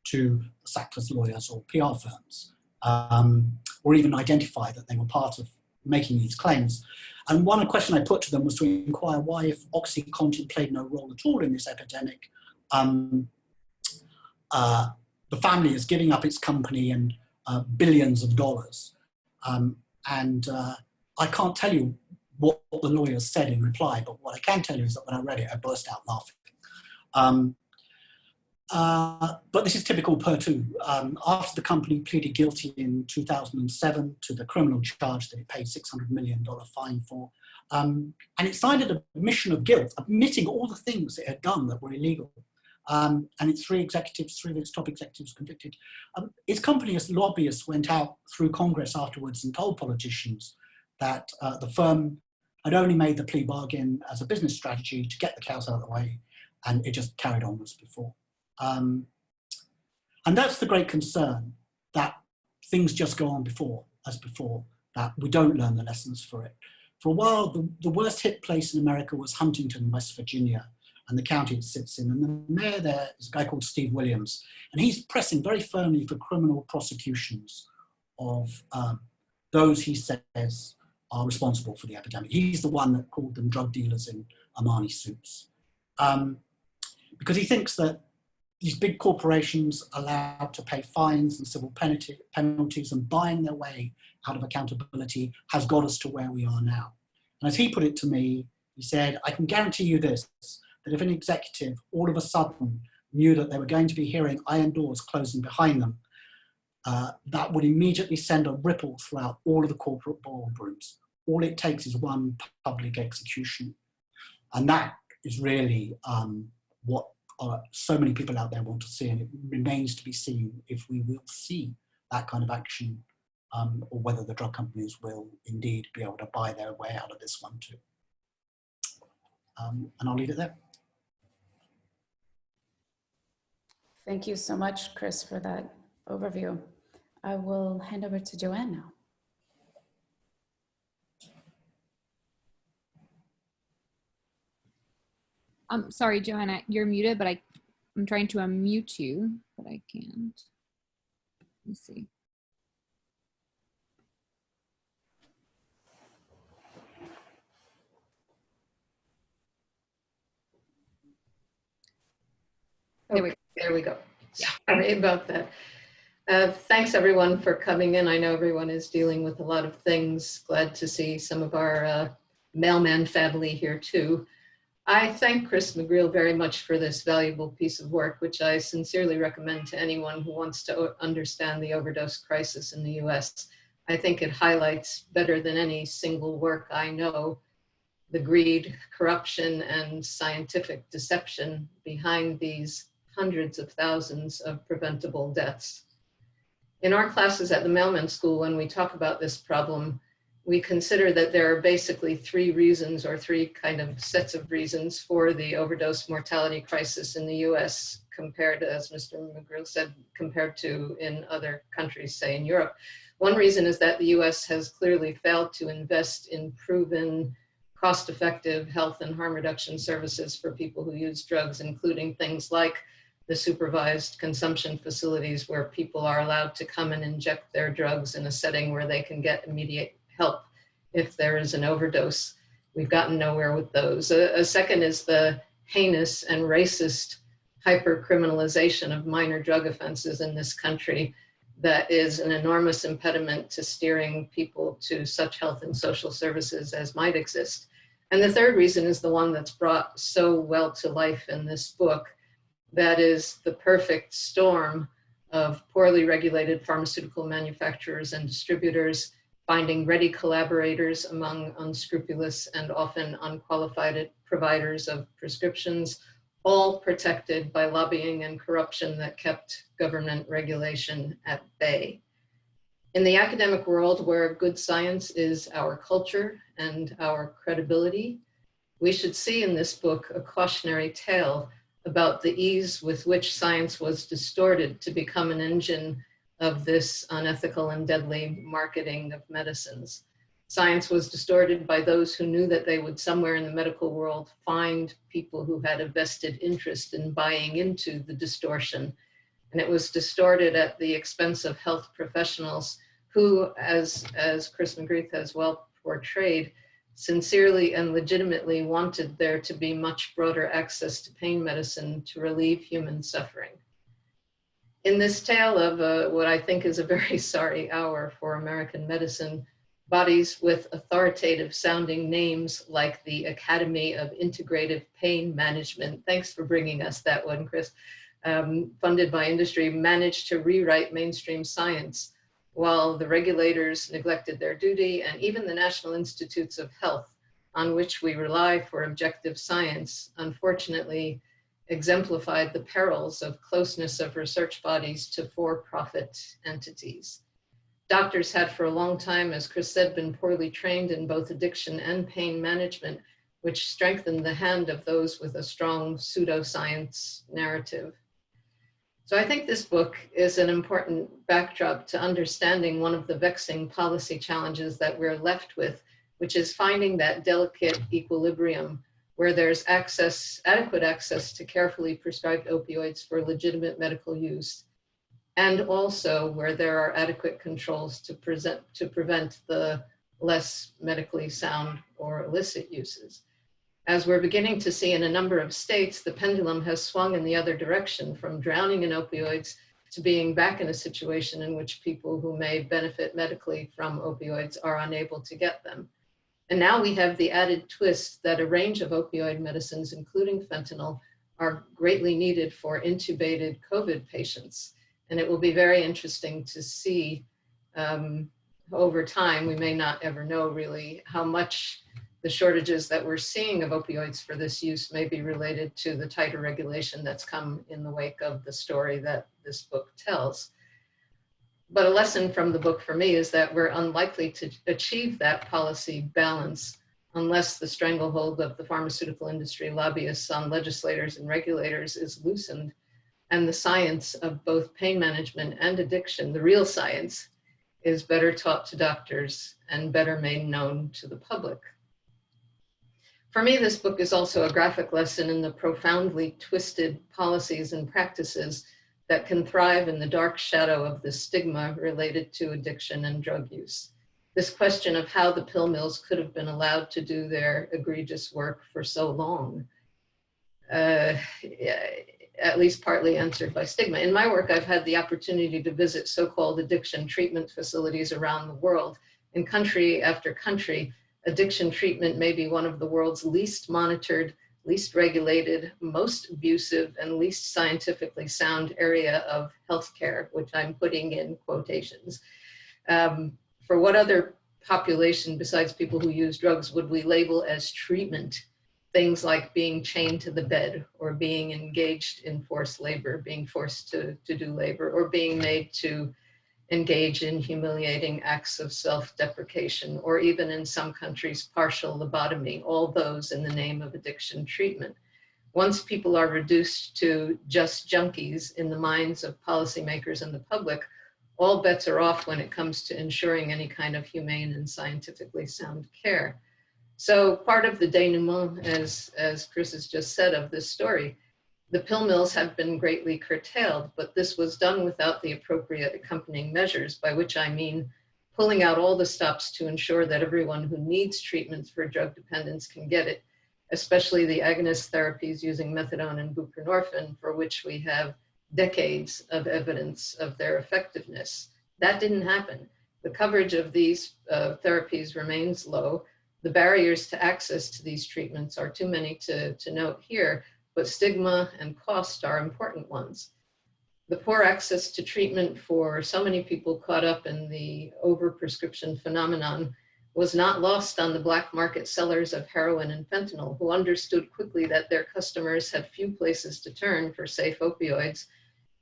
to the Sacklers lawyers or PR firms, or even identify that they were part of making these claims. And one question I put to them was to inquire why, if OxyContin played no role at all in this epidemic, the family is giving up its company and billions of dollars. I can't tell you what the lawyers said in reply, but what I can tell you is that when I read it, I burst out laughing. But this is typical Purdue. After the company pleaded guilty in 2007 to the criminal charge that it paid $600 million fine for, and it signed an admission of guilt, admitting all the things it had done that were illegal. And its three of its top executives convicted. Its company as lobbyists went out through Congress afterwards and told politicians that the firm had only made the plea bargain as a business strategy to get the cows out of the way, and it just carried on as before. And that's the great concern, that things just go on as before, that we don't learn the lessons for it. For a while, the worst hit place in America was Huntington, West Virginia, and the county it sits in. And the mayor there is a guy called Steve Williams, and he's pressing very firmly for criminal prosecutions of those he says are responsible for the epidemic. He's the one that called them drug dealers in Armani suits. Because he thinks that these big corporations allowed to pay fines and civil penalties and buying their way out of accountability has got us to where we are now. And as he put it to me, he said, I can guarantee you this, that if an executive all of a sudden knew that they were going to be hearing iron doors closing behind them, that would immediately send a ripple throughout all of the corporate boardrooms. All it takes is one public execution. And that is really what so many people out there want to see, and it remains to be seen if we will see that kind of action, or whether the drug companies will indeed be able to buy their way out of this one too. And I'll leave it there. Thank you so much, Chris, for that overview. I will hand over to Joanne now. Sorry, Joanna, you're muted, but I'm trying to unmute you, but I can't. Let me see. There we go. Sorry about that. Thanks everyone for coming in. I know everyone is dealing with a lot of things. Glad to see some of our Mailman family here too. I thank Chris McGreal very much for this valuable piece of work, which I sincerely recommend to anyone who wants to understand the overdose crisis in the US. I think it highlights better than any single work I know the greed, corruption, and scientific deception behind these hundreds of thousands of preventable deaths. In our classes at the Mailman School, when we talk about this problem, we consider that there are basically three reasons, or three kind of sets of reasons, for the overdose mortality crisis in the US compared to, as Mr. McGreal said, compared to in other countries, say in Europe. One reason is that the US has clearly failed to invest in proven, cost-effective health and harm reduction services for people who use drugs, including things like the supervised consumption facilities where people are allowed to come and inject their drugs in a setting where they can get immediate help if there is an overdose. We've gotten nowhere with those. A second is the heinous and racist hyper-criminalization of minor drug offenses in this country that is an enormous impediment to steering people to such health and social services as might exist. And the third reason is the one that's brought so well to life in this book. That is the perfect storm of poorly regulated pharmaceutical manufacturers and distributors, finding ready collaborators among unscrupulous and often unqualified providers of prescriptions, all protected by lobbying and corruption that kept government regulation at bay. In the academic world, where good science is our culture and our credibility, we should see in this book a cautionary tale about the ease with which science was distorted to become an engine of this unethical and deadly marketing of medicines. Science was distorted by those who knew that they would somewhere in the medical world find people who had a vested interest in buying into the distortion. And it was distorted at the expense of health professionals who, as Chris McGreal has well portrayed, sincerely and legitimately wanted there to be much broader access to pain medicine to relieve human suffering. In this tale of what I think is a very sorry hour for American medicine, bodies with authoritative sounding names like the Academy of Integrative Pain Management, thanks for bringing us that one, Chris, funded by industry, managed to rewrite mainstream science while the regulators neglected their duty, and even the National Institutes of Health, on which we rely for objective science, unfortunately exemplified the perils of closeness of research bodies to for-profit entities. Doctors had for a long time, as Chris said, been poorly trained in both addiction and pain management, which strengthened the hand of those with a strong pseudoscience narrative. So I think this book is an important backdrop to understanding one of the vexing policy challenges that we're left with, which is finding that delicate equilibrium where there's adequate access to carefully prescribed opioids for legitimate medical use, and also where there are adequate controls to prevent the less medically sound or illicit uses. As we're beginning to see in a number of states, the pendulum has swung in the other direction, from drowning in opioids to being back in a situation in which people who may benefit medically from opioids are unable to get them. And now we have the added twist that a range of opioid medicines, including fentanyl, are greatly needed for intubated COVID patients. And it will be very interesting to see over time, we may not ever know really how much the shortages that we're seeing of opioids for this use may be related to the tighter regulation that's come in the wake of the story that this book tells. But a lesson from the book for me is that we're unlikely to achieve that policy balance unless the stranglehold of the pharmaceutical industry lobbyists on legislators and regulators is loosened, and the science of both pain management and addiction, the real science, is better taught to doctors and better made known to the public. For me, this book is also a graphic lesson in the profoundly twisted policies and practices that can thrive in the dark shadow of the stigma related to addiction and drug use. This question of how the pill mills could have been allowed to do their egregious work for so long, at least partly answered by stigma. In my work, I've had the opportunity to visit so-called addiction treatment facilities around the world. In country after country, addiction treatment may be one of the world's least monitored, least regulated, most abusive, and least scientifically sound area of healthcare, which I'm putting in quotations. For what other population besides people who use drugs would we label as treatment? Things like being chained to the bed, or being engaged in forced labor, being forced to do labor, or being made to engage in humiliating acts of self-deprecation, or even in some countries, partial lobotomy, all those in the name of addiction treatment. Once people are reduced to just junkies in the minds of policymakers and the public, all bets are off when it comes to ensuring any kind of humane and scientifically sound care. So part of the denouement, as Chris has just said, of this story, the pill mills have been greatly curtailed, but this was done without the appropriate accompanying measures, by which I mean pulling out all the stops to ensure that everyone who needs treatments for drug dependence can get it, especially the agonist therapies using methadone and buprenorphine, for which we have decades of evidence of their effectiveness. That didn't happen. The coverage of these therapies remains low. The barriers to access to these treatments are too many to note here, but stigma and cost are important ones. The poor access to treatment for so many people caught up in the overprescription phenomenon was not lost on the black market sellers of heroin and fentanyl, who understood quickly that their customers had few places to turn for safe opioids,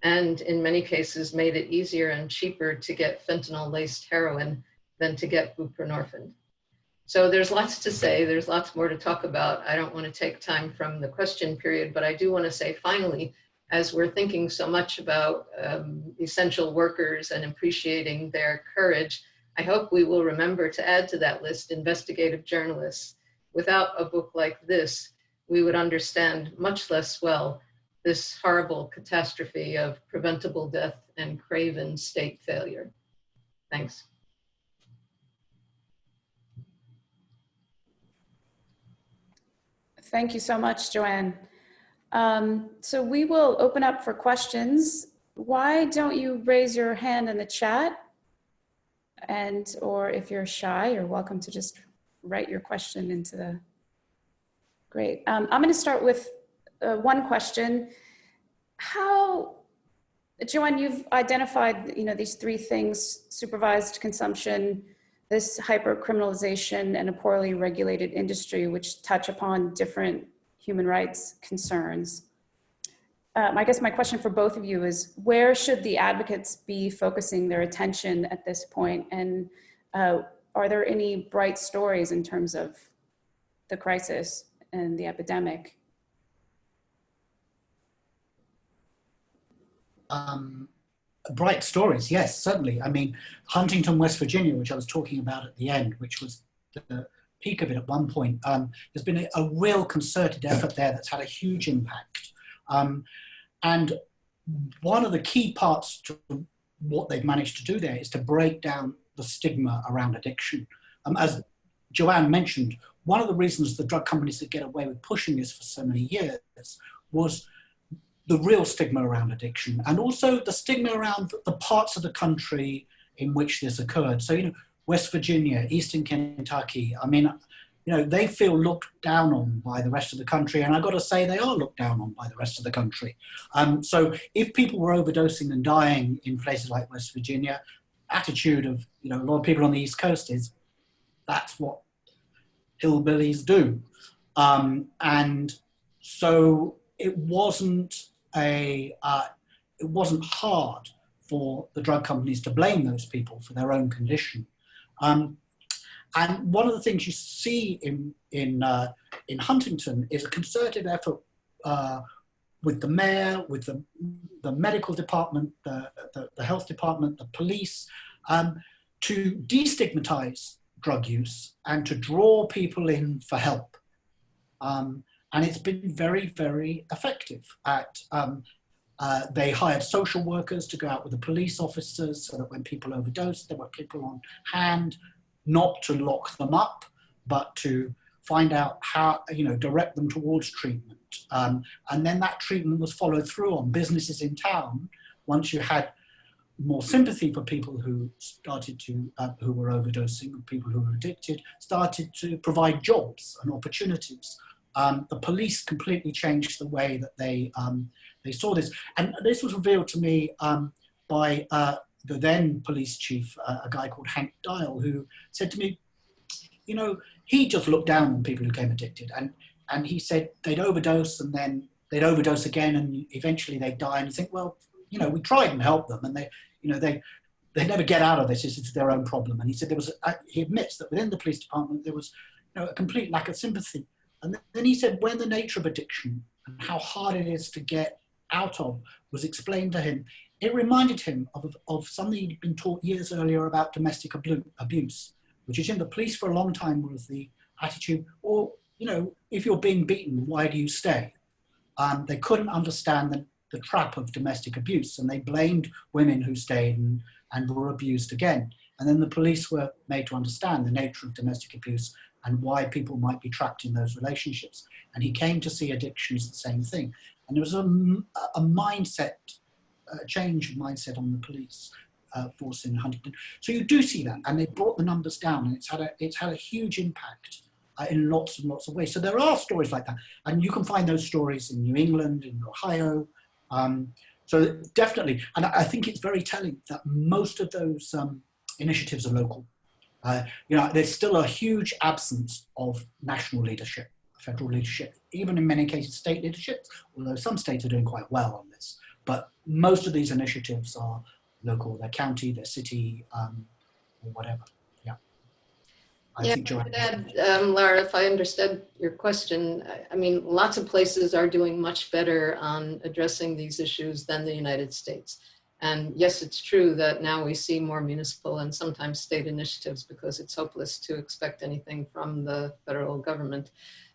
and in many cases made it easier and cheaper to get fentanyl-laced heroin than to get buprenorphine. So there's lots to say, there's lots more to talk about. I don't want to take time from the question period, but I do want to say finally, as we're thinking so much about essential workers and appreciating their courage, I hope we will remember to add to that list investigative journalists. Without a book like this, we would understand much less well this horrible catastrophe of preventable death and craven state failure. Thanks. Thank you so much, Joanne. So we will open up for questions. Why don't you raise your hand in the chat? And, or if you're shy, you're welcome to just write your question into the, great. I'm gonna start with one question. How, Joanne, you've identified, these three things: supervised consumption, this hyper-criminalization, and a poorly regulated industry, which touch upon different human rights concerns. I guess my question for both of you is, where should the advocates be focusing their attention at this point? And are there any bright stories in terms of the crisis and the epidemic? Bright stories, yes, certainly. I mean, Huntington, West Virginia, which I was talking about at the end, which was the peak of it at one point, there's been a real concerted effort there that's had a huge impact. And one of the key parts to what they've managed to do there is to break down the stigma around addiction. As Joanne mentioned, one of the reasons the drug companies could get away with pushing this for so many years was the real stigma around addiction, and also the stigma around the parts of the country in which this occurred. So, West Virginia, Eastern Kentucky, I mean, they feel looked down on by the rest of the country, and I've got to say they are looked down on by the rest of the country. So if people were overdosing and dying in places like West Virginia, attitude of, a lot of people on the East Coast is, that's what hillbillies do. And so it wasn't hard for the drug companies to blame those people for their own condition. And one of the things you see in Huntington is a concerted effort with the mayor, with the medical department, the health department, the police, to destigmatize drug use and to draw people in for help. And it's been very, very effective at, they hired social workers to go out with the police officers so that when people overdosed, there were people on hand, not to lock them up, but to find out how, direct them towards treatment. And then that treatment was followed through on businesses in town. Once you had more sympathy for people who started to, who were overdosing, or people who were addicted, started to provide jobs and opportunities. The police completely changed the way that they saw this. And this was revealed to me by the then police chief, a guy called Hank Dial, who said to me, he just looked down on people who became addicted. And he said they'd overdose and then they'd overdose again and eventually they'd die. And you think, well, we tried and helped them and they never get out of this. It's their own problem. And he said he admits that within the police department, there was a complete lack of sympathy. And then he said when the nature of addiction and how hard it is to get out of was explained to him, it reminded him of something he'd been taught years earlier about domestic abuse, which is in the police for a long time was the attitude, or, if you're being beaten, why do you stay? They couldn't understand the trap of domestic abuse, and they blamed women who stayed and were abused again. And then the police were made to understand the nature of domestic abuse and why people might be trapped in those relationships. And he came to see addiction as the same thing. And there was a mindset, a change of mindset on the police force in Huntington. So you do see that, and they brought the numbers down, and it's had a huge impact in lots and lots of ways. So there are stories like that, and you can find those stories in New England, in Ohio. So definitely, and I think it's very telling that most of those initiatives are local. There's still a huge absence of national leadership, federal leadership, even in many cases state leadership, although some states are doing quite well on this. But most of these initiatives are local, their county, their city, or whatever, yeah. I think Joanne. Lara, if I understood your question, I mean, lots of places are doing much better on addressing these issues than the United States. And yes, it's true that now we see more municipal and sometimes state initiatives because it's hopeless to expect anything from the federal government.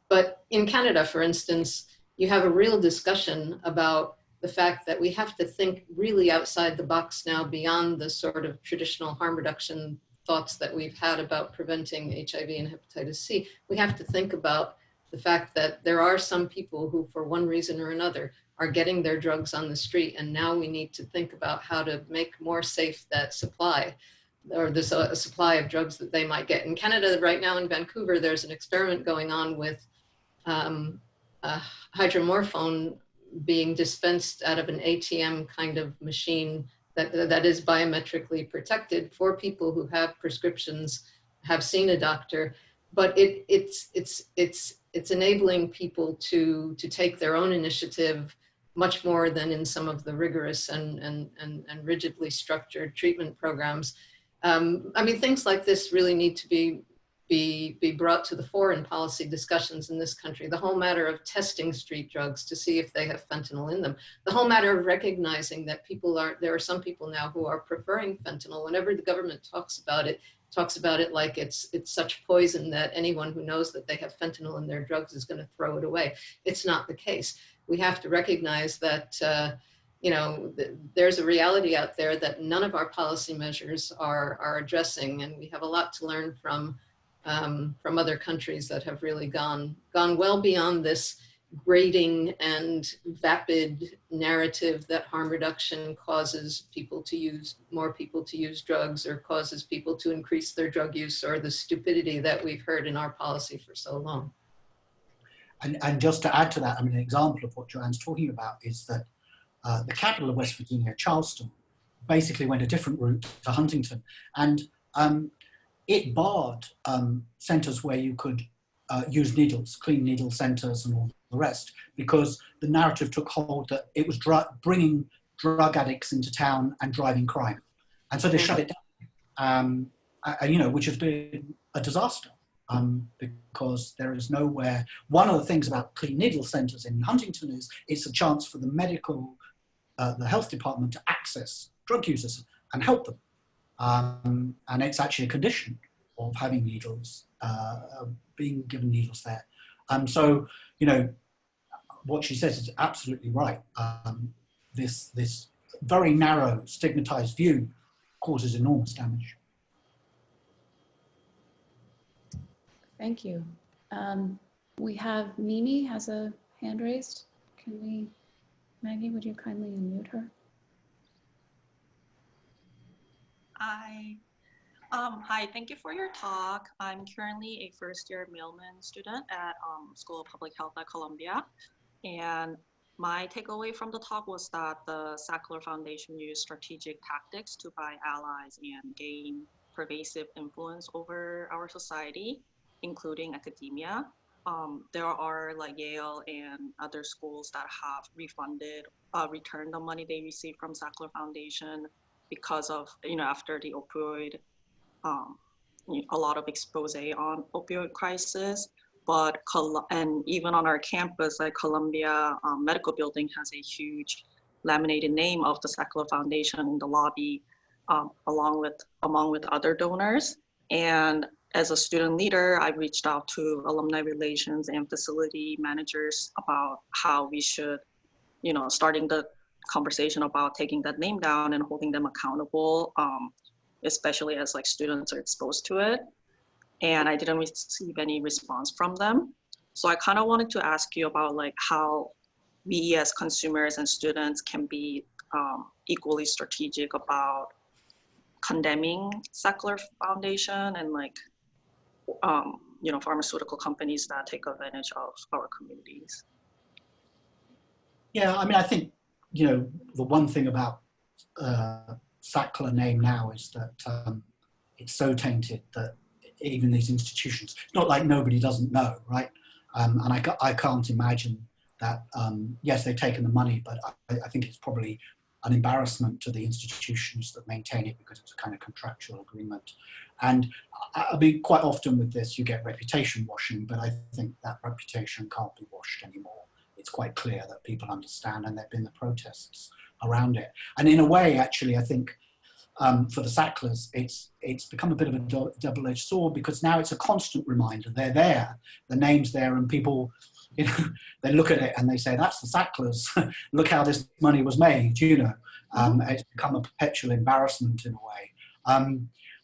But in Canada, for instance, you have a real discussion about the fact that we have to think really outside the box now, beyond the sort of traditional harm reduction thoughts that we've had about preventing HIV and hepatitis C. We have to think about the fact that there are some people who, for one reason or another, are getting their drugs on the street. And now we need to think about how to make more safe that supply, or this a supply of drugs that they might get. In Canada right now, in Vancouver, there's an experiment going on with hydromorphone being dispensed out of an ATM kind of machine that is biometrically protected for people who have prescriptions, have seen a doctor, but it's enabling people to take their own initiative much more than in some of the rigorous and rigidly structured treatment programs. I mean, things like this really need to be brought to the fore in policy discussions in this country. The whole matter of testing street drugs to see if they have fentanyl in them. The whole matter of recognizing that there are some people now who are preferring fentanyl. Whenever the government talks about it like it's such poison that anyone who knows that they have fentanyl in their drugs is going to throw it away. It's not the case. We have to recognize that there's a reality out there that none of our policy measures are addressing, and we have a lot to learn from other countries that have really gone well beyond this grading and vapid narrative that harm reduction causes more people to use drugs, or causes people to increase their drug use, or the stupidity that we've heard in our policy for so long. And just to add to that, I mean, an example of what Joanne's talking about is that the capital of West Virginia, Charleston, basically went a different route to Huntington, and it barred centers where you could use needles, clean needle centers and all the rest, because the narrative took hold that it was bringing drug addicts into town and driving crime. And so they shut it down, which has been a disaster, because there is nowhere. One of the things about clean needle centers in Huntington is it's a chance for the health department to access drug users and help them. And it's actually a condition of having needles, being given needles there. So, what she says is absolutely right. This very narrow, stigmatized view causes enormous damage. Thank you. We have Mimi has a hand raised. Maggie, would you kindly unmute her? Hi, thank you for your talk. I'm currently a first-year Mailman student at School of Public Health at Columbia. And my takeaway from the talk was that the Sackler Foundation used strategic tactics to buy allies and gain pervasive influence over our society, including academia. There are like Yale and other schools that have returned the money they received from Sackler Foundation because of, after the opioid, a lot of expose on opioid crisis. And even on our campus, like Columbia Medical Building has a huge laminated name of the Sackler Foundation in the lobby, among with other donors. And as a student leader, I reached out to alumni relations and facility managers about how we should, starting the conversation about taking that name down and holding them accountable, especially as like students are exposed to it. And I didn't receive any response from them. So I kind of wanted to ask you about like how we as consumers and students can be equally strategic about condemning Sackler Foundation and like, pharmaceutical companies that take advantage of our communities. Yeah, I mean, I think, the one thing about Sackler name now is that it's so tainted that even these institutions, it's not like nobody doesn't know, right? And I can't imagine that, yes, they've taken the money, but I think it's probably an embarrassment to the institutions that maintain it because it's a kind of contractual agreement. And I mean, quite often with this, you get reputation washing, but I think that reputation can't be washed anymore. It's quite clear that people understand, and there have been the protests around it. And in a way, actually, I think for the Sacklers, it's become a bit of a double-edged sword, because now it's a constant reminder. They're there, the name's there, and people, you know, they look at it and they say, that's the Sacklers. Look how this money was made, you know. It's become a perpetual embarrassment in a way.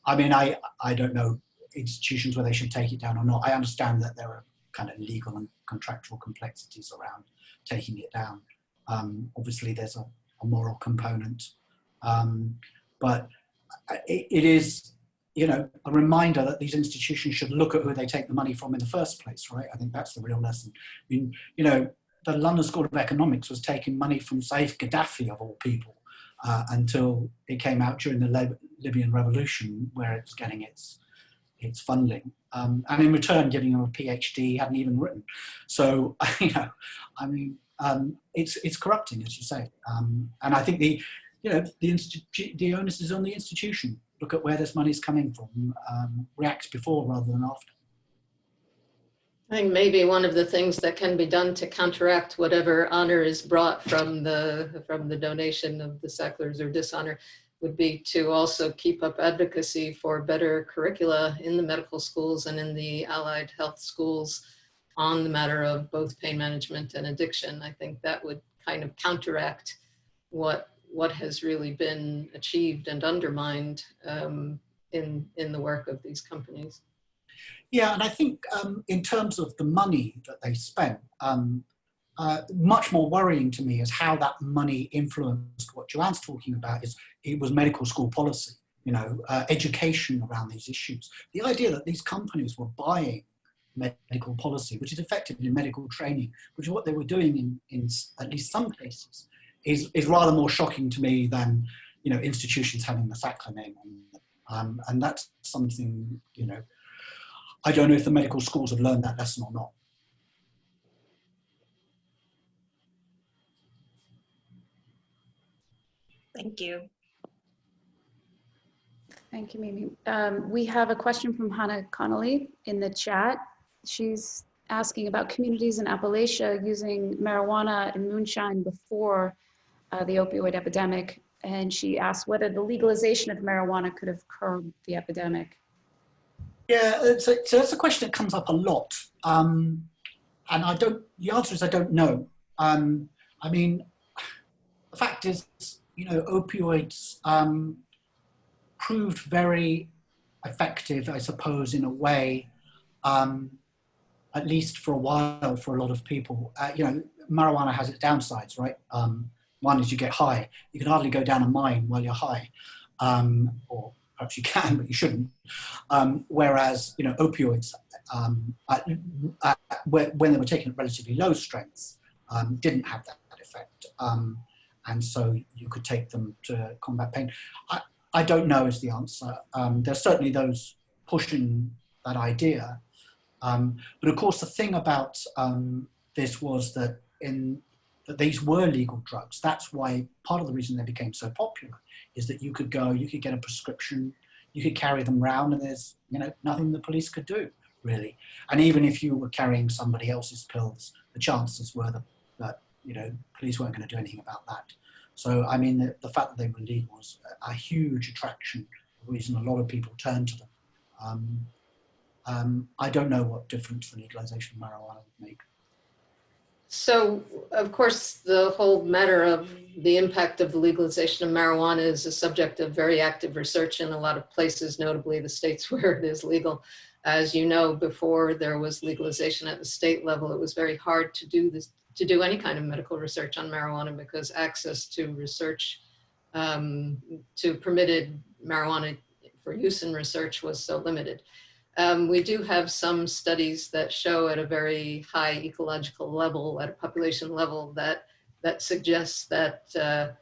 I mean, I don't know institutions where they should take it down or not. I understand that there are kind of legal and contractual complexities around taking it down. Obviously, there's a moral component. But it is, you know, a reminder that these institutions should look at who they take the money from in the first place, right? I think that's the real lesson. I mean, you know, the London School of Economics was taking money from Saif Gaddafi, of all people, until it came out during the Libyan revolution, where it's getting its funding. And in return, giving him a PhD he hadn't even written. So, you know, I mean, it's corrupting, as you say. And I think the onus is on the institution. Look at where this money is coming from. Reacts before rather than after. I think maybe one of the things that can be done to counteract whatever honor is brought from the donation of the Sacklers or dishonor would be to also keep up advocacy for better curricula in the medical schools and in the allied health schools on the matter of both pain management and addiction. I think that would kind of counteract what has really been achieved and undermined in the work of these companies. Yeah, and I think in terms of the money that they spent, much more worrying to me is how that money influenced what Joanne's talking about. It was medical school policy, you know, education around these issues. The idea that these companies were buying medical policy, which is effective in medical training, which is what they were doing in at least some cases, is rather more shocking to me than, you know, institutions having the Sackler name on them. And that's something, you know, I don't know if the medical schools have learned that lesson or not. Thank you. Thank you, Mimi. We have a question from Hannah Connolly in the chat. She's asking about communities in Appalachia using marijuana and moonshine before the opioid epidemic. And she asked whether the legalization of marijuana could have curbed the epidemic. Yeah, so that's a question that comes up a lot. And the answer is I don't know. I mean, the fact is, you know, opioids proved very effective, I suppose, in a way, at least for a while, for a lot of people. You know, marijuana has its downsides, right? One is you get high. You can hardly go down a mine while you're high, or perhaps you can, but you shouldn't. Whereas, you know, opioids, when they were taken at relatively low strengths, didn't have that effect. And so you could take them to combat pain. I don't know is the answer. There's certainly those pushing that idea. But of course, the thing about this was that that these were legal drugs. That's why part of the reason they became so popular is that you could get a prescription, you could carry them around, and there's, you know, nothing the police could do, really. And even if you were carrying somebody else's pills, the chances were that you know, police weren't going to do anything about that. So, I mean, the fact that they were legal was a huge attraction, the reason a lot of people turned to them. I don't know what difference the legalization of marijuana would make. So, of course, the whole matter of the impact of the legalization of marijuana is a subject of very active research in a lot of places, notably the states where it is legal. As you know, before there was legalization at the state level, it was very hard to do any kind of medical research on marijuana because access to research, to permitted marijuana for use in research was so limited. We do have some studies that show at a very high ecological level, at a population level, that suggests that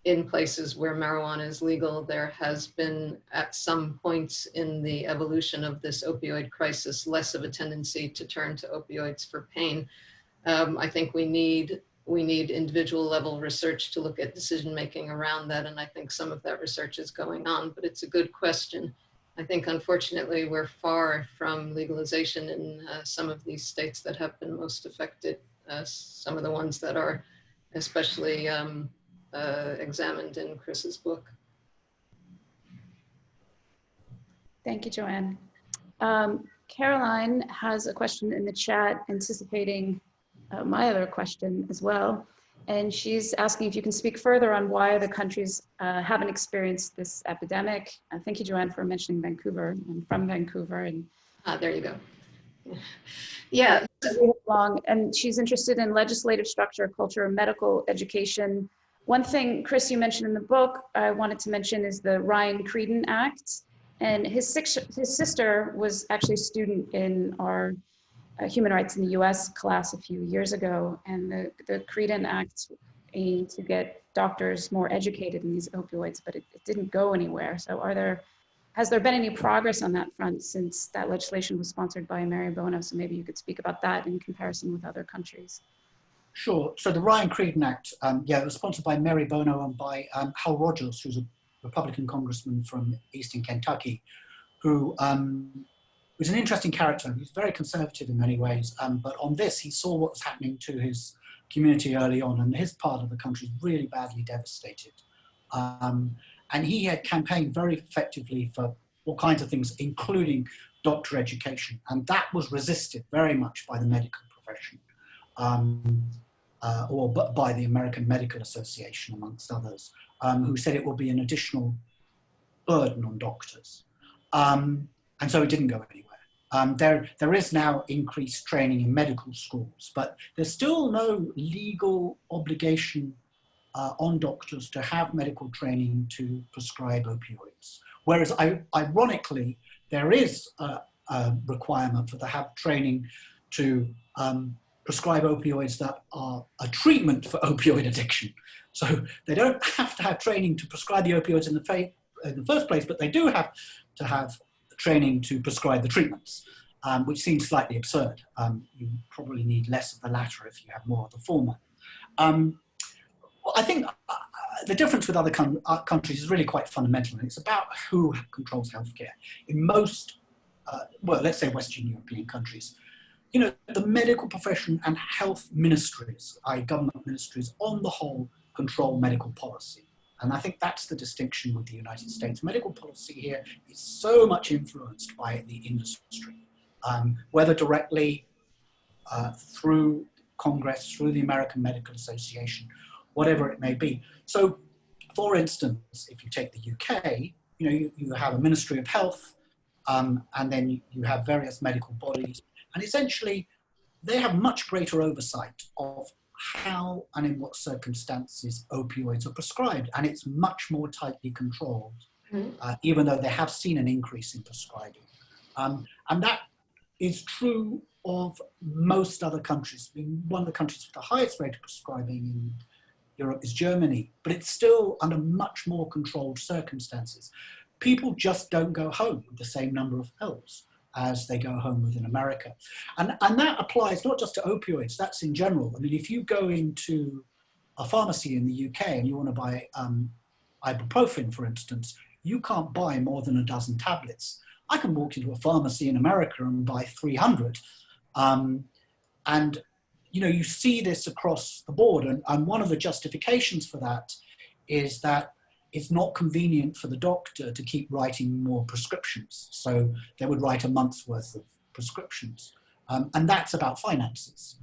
in places where marijuana is legal, there has been at some points in the evolution of this opioid crisis, less of a tendency to turn to opioids for pain. I think we need we need individual level research to look at decision making around that. And I think some of that research is going on, but it's a good question. I think unfortunately we're far from legalization in some of these states that have been most affected, some of the ones that are especially examined in Chris's book. Thank you, Joanne. Caroline has a question in the chat anticipating my other question as well. And she's asking if you can speak further on why the countries haven't experienced this epidemic. Thank you, Joanne, for mentioning Vancouver. I'm from Vancouver. And there you go. Yeah. Long, and she's interested in legislative structure, culture, medical education. One thing, Chris, you mentioned in the book, I wanted to mention is the Creedon Act. And his sister was actually a student in our human rights in the US class a few years ago. And the Creedon Act aimed to get doctors more educated in these opioids, but it didn't go anywhere. So has there been any progress on that front since that legislation was sponsored by Mary Bono? So maybe you could speak about that in comparison with other countries. Sure. So the Creedon Act, it was sponsored by Mary Bono and by Hal Rogers, who's a Republican congressman from Eastern Kentucky, who was an interesting character. He's very conservative in many ways, but on this, he saw what was happening to his community early on, and his part of the country is really badly devastated. And he had campaigned very effectively for all kinds of things, including doctor education, and that was resisted very much by the medical profession, or by the American Medical Association, amongst others, who said it will be an additional burden on doctors. And so it didn't go anywhere. There is now increased training in medical schools, but there's still no legal obligation on doctors to have medical training to prescribe opioids. Whereas, ironically, there is a requirement for them to have training to prescribe opioids that are a treatment for opioid addiction. So they don't have to have training to prescribe the opioids in the first place, but they do have to have training to prescribe the treatments, which seems slightly absurd. You probably need less of the latter if you have more of the former. I think the difference with other countries is really quite fundamental, and it's about who controls healthcare. In most, let's say Western European countries, you know, the medical profession and health ministries, government ministries, on the whole, control medical policy. And I think that's the distinction with the United States. Medical policy here is so much influenced by the industry, whether directly through Congress, through the American Medical Association, whatever it may be. So, for instance, if you take the UK, you know, you have a Ministry of Health, and then you have various medical bodies, and essentially they have much greater oversight of how and in what circumstances opioids are prescribed, and it's much more tightly controlled, even though they have seen an increase in prescribing. And that is true of most other countries. I mean, one of the countries with the highest rate of prescribing in Europe is Germany, but it's still under much more controlled circumstances. People just don't go home with the same number of pills as they go home with in America. And that applies not just to opioids, that's in general. I mean, if you go into a pharmacy in the UK and you want to buy ibuprofen, for instance, you can't buy more than a dozen tablets. I can walk into a pharmacy in America and buy 300. And you know, you see this across the board, and one of the justifications for that is that it's not convenient for the doctor to keep writing more prescriptions. So they would write a month's worth of prescriptions. And that's about finances.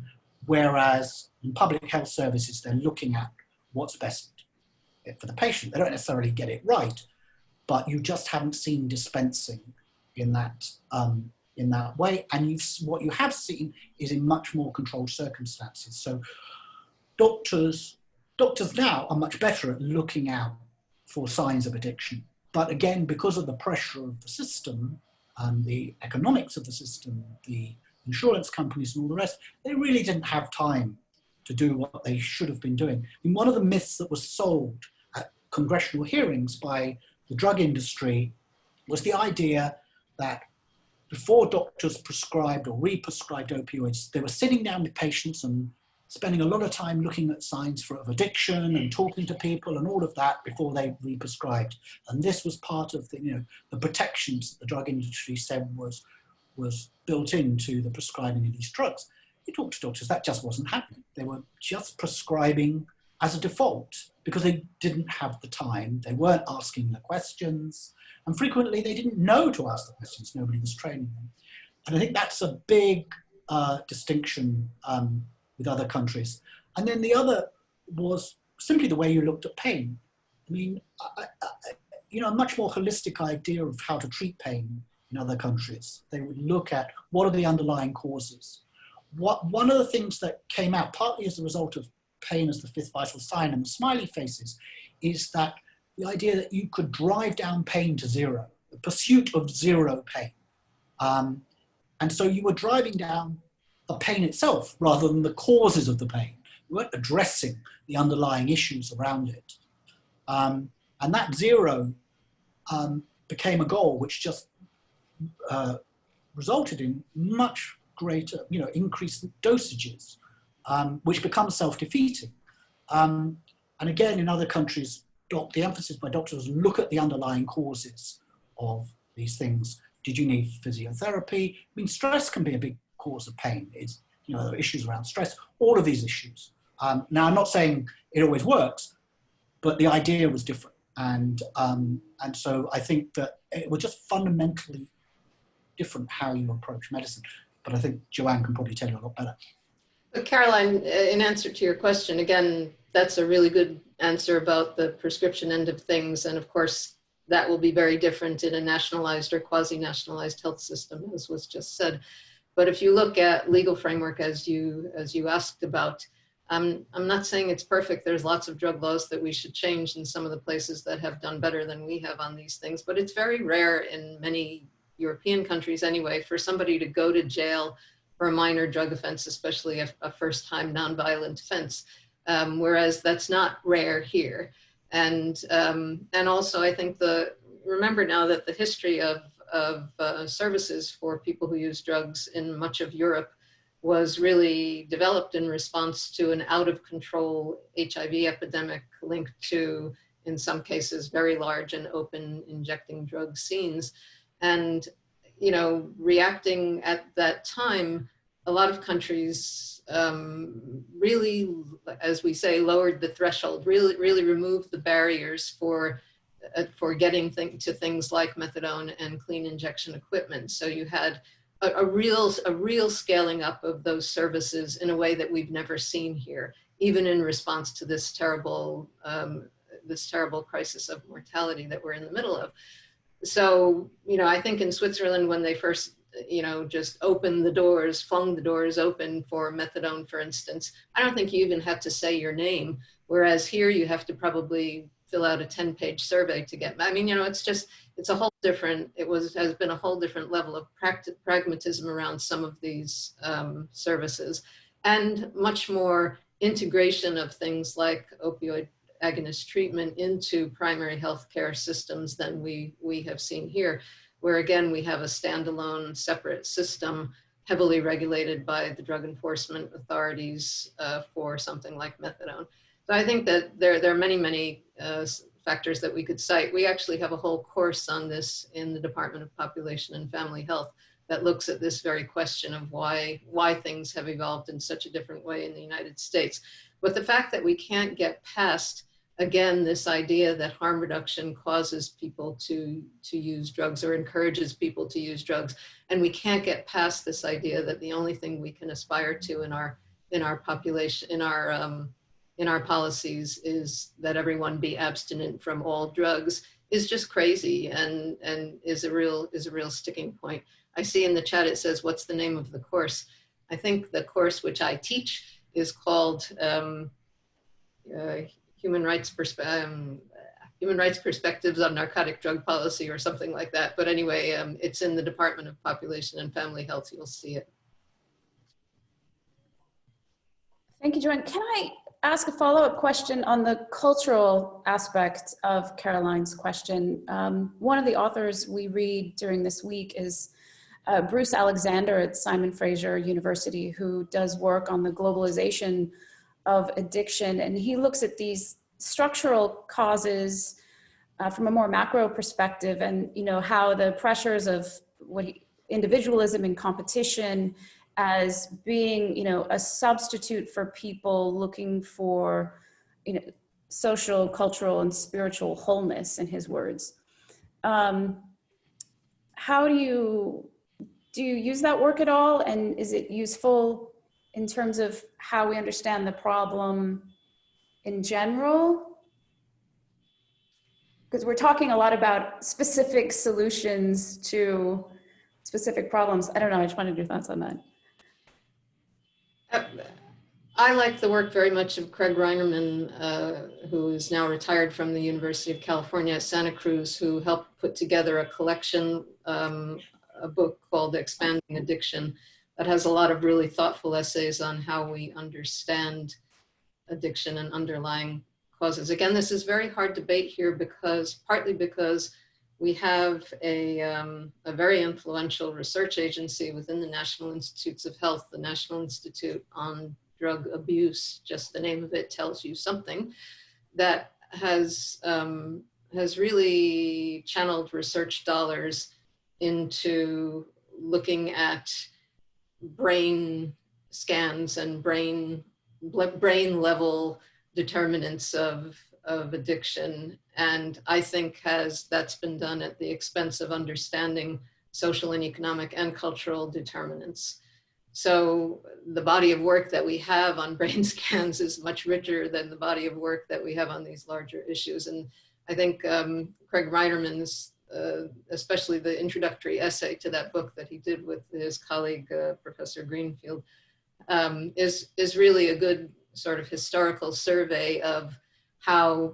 Whereas in public health services, they're looking at what's best for the patient. They don't necessarily get it right, but you just haven't seen dispensing in that way. And what you have seen is in much more controlled circumstances. So doctors now are much better at looking out for signs of addiction. But again, because of the pressure of the system and the economics of the system, the insurance companies and all the rest, they really didn't have time to do what they should have been doing. I mean, one of the myths that was sold at congressional hearings by the drug industry was the idea that before doctors prescribed or re-prescribed opioids, they were sitting down with patients and spending a lot of time looking at signs of addiction and talking to people and all of that before they re-prescribed. And this was part of the, you know, the protections that the drug industry said was built into the prescribing of these drugs. You talk to doctors, that just wasn't happening. They were just prescribing as a default because they didn't have the time. They weren't asking the questions. And frequently they didn't know to ask the questions. Nobody was training them. And I think that's a big distinction with other countries. And then the other was simply the way you looked at pain. I mean, you know, a much more holistic idea of how to treat pain in other countries. They would look at what are the underlying causes. One of the things that came out, partly as a result of pain as the fifth vital sign and the smiley faces, is that the idea that you could drive down pain to zero, the pursuit of zero pain. And so you were driving down the pain itself rather than the causes of the pain. You weren't addressing the underlying issues around it. And that zero became a goal which just resulted in much greater, you know, increased dosages, which becomes self-defeating. And again, in other countries, the emphasis by doctors was look at the underlying causes of these things. Did you need physiotherapy? I mean, stress can be a big cause of pain. It's, you know, issues around stress, all of these issues. Now, I'm not saying it always works, but the idea was different. And so I think that it was just fundamentally different how you approach medicine. But I think Joanne can probably tell you a lot better. But Caroline, in answer to your question, again, that's a really good answer about the prescription end of things. And of course, that will be very different in a nationalized or quasi-nationalized health system, as was just said. But if you look at legal framework, as you asked about, I'm not saying it's perfect. There's lots of drug laws that we should change in some of the places that have done better than we have on these things. But it's very rare in many European countries anyway for somebody to go to jail for a minor drug offense, especially a first-time nonviolent offense, whereas that's not rare here. And also I think remember now that the history of services for people who use drugs in much of Europe was really developed in response to an out-of-control HIV epidemic linked to, in some cases, very large and open injecting drug scenes. And, you know, reacting at that time, a lot of countries really, as we say, lowered the threshold, really removed the barriers for getting to things like methadone and clean injection equipment. So you had a real scaling up of those services in a way that we've never seen here, even in response to this terrible crisis of mortality that we're in the middle of. So, you know, I think in Switzerland, when they first, you know, just opened the doors, flung the doors open for methadone, for instance, I don't think you even have to say your name. Whereas here you have to probably fill out a 10-page survey to get, I mean, you know, it's a whole different, has been a whole different level of pragmatism around some of these services, and much more integration of things like opioid agonist treatment into primary healthcare systems than we have seen here, where again, we have a standalone separate system heavily regulated by the drug enforcement authorities for something like methadone. So I think that there are many factors that we could cite. We actually have a whole course on this in the Department of Population and Family Health that looks at this very question of why things have evolved in such a different way in the United States. But the fact that we can't get past, again, this idea that harm reduction causes people to use drugs or encourages people to use drugs, and we can't get past this idea that the only thing we can aspire to in our population, in our policies, is that everyone be abstinent from all drugs, is just crazy and is a real sticking point. I see in the chat it says, what's the name of the course? I think the course which I teach is called Human Rights Perspectives on Narcotic Drug Policy or something like that. But anyway, it's in the Department of Population and Family Health. You'll see it. Thank you, Joanne. Can I ask a follow-up question on the cultural aspect of Caroline's question? One of the authors we read during this week is Bruce Alexander at Simon Fraser University, who does work on the globalization of addiction. And he looks at these structural causes from a more macro perspective, and how the pressures of individualism and competition as being a substitute for people looking for social, cultural, and spiritual wholeness, in his words. How do you use that work at all, and is it useful in terms of how we understand the problem in general? Because we're talking a lot about specific solutions to specific problems. I don't know, I just wanted your thoughts on that. I like the work very much of Craig Reinerman, who is now retired from the University of California at Santa Cruz, who helped put together a collection, a book called Expanding Addiction, that has a lot of really thoughtful essays on how we understand addiction and underlying causes. Again, this is very hard debate here partly because we have a very influential research agency within the National Institutes of Health, the National Institute on Drug Abuse, just the name of it tells you something, that has really channeled research dollars into looking at brain scans and brain level determinants of addiction. And I think that's been done at the expense of understanding social and economic and cultural determinants. So the body of work that we have on brain scans is much richer than the body of work that we have on these larger issues. And I think Craig Reinerman's, especially the introductory essay to that book that he did with his colleague, Professor Greenfield, is really a good sort of historical survey of how,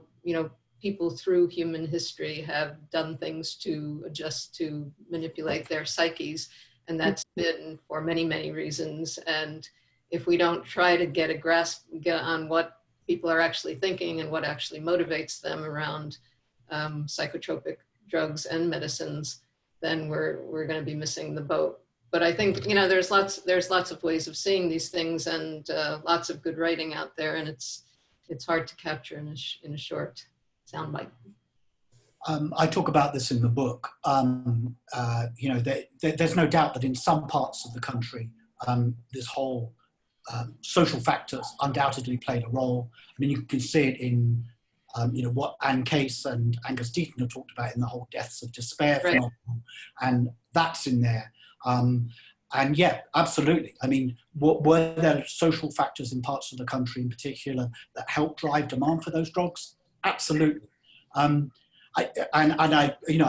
people through human history have done things to adjust, to manipulate their psyches. And that's been for many, many reasons. And if we don't try to get on what people are actually thinking and what actually motivates them around psychotropic drugs and medicines, then we're going to be missing the boat. But I think, there's lots of ways of seeing these things, and lots of good writing out there. And it's hard to capture in a short soundbite. I talk about this in the book. There's no doubt that in some parts of the country, this whole social factors undoubtedly played a role. I mean, you can see it in, what Anne Case and Angus Deaton have talked about in the whole deaths of despair phenomenon, and that's in there. And yeah, absolutely. I mean, were there social factors in parts of the country in particular that helped drive demand for those drugs? Absolutely. I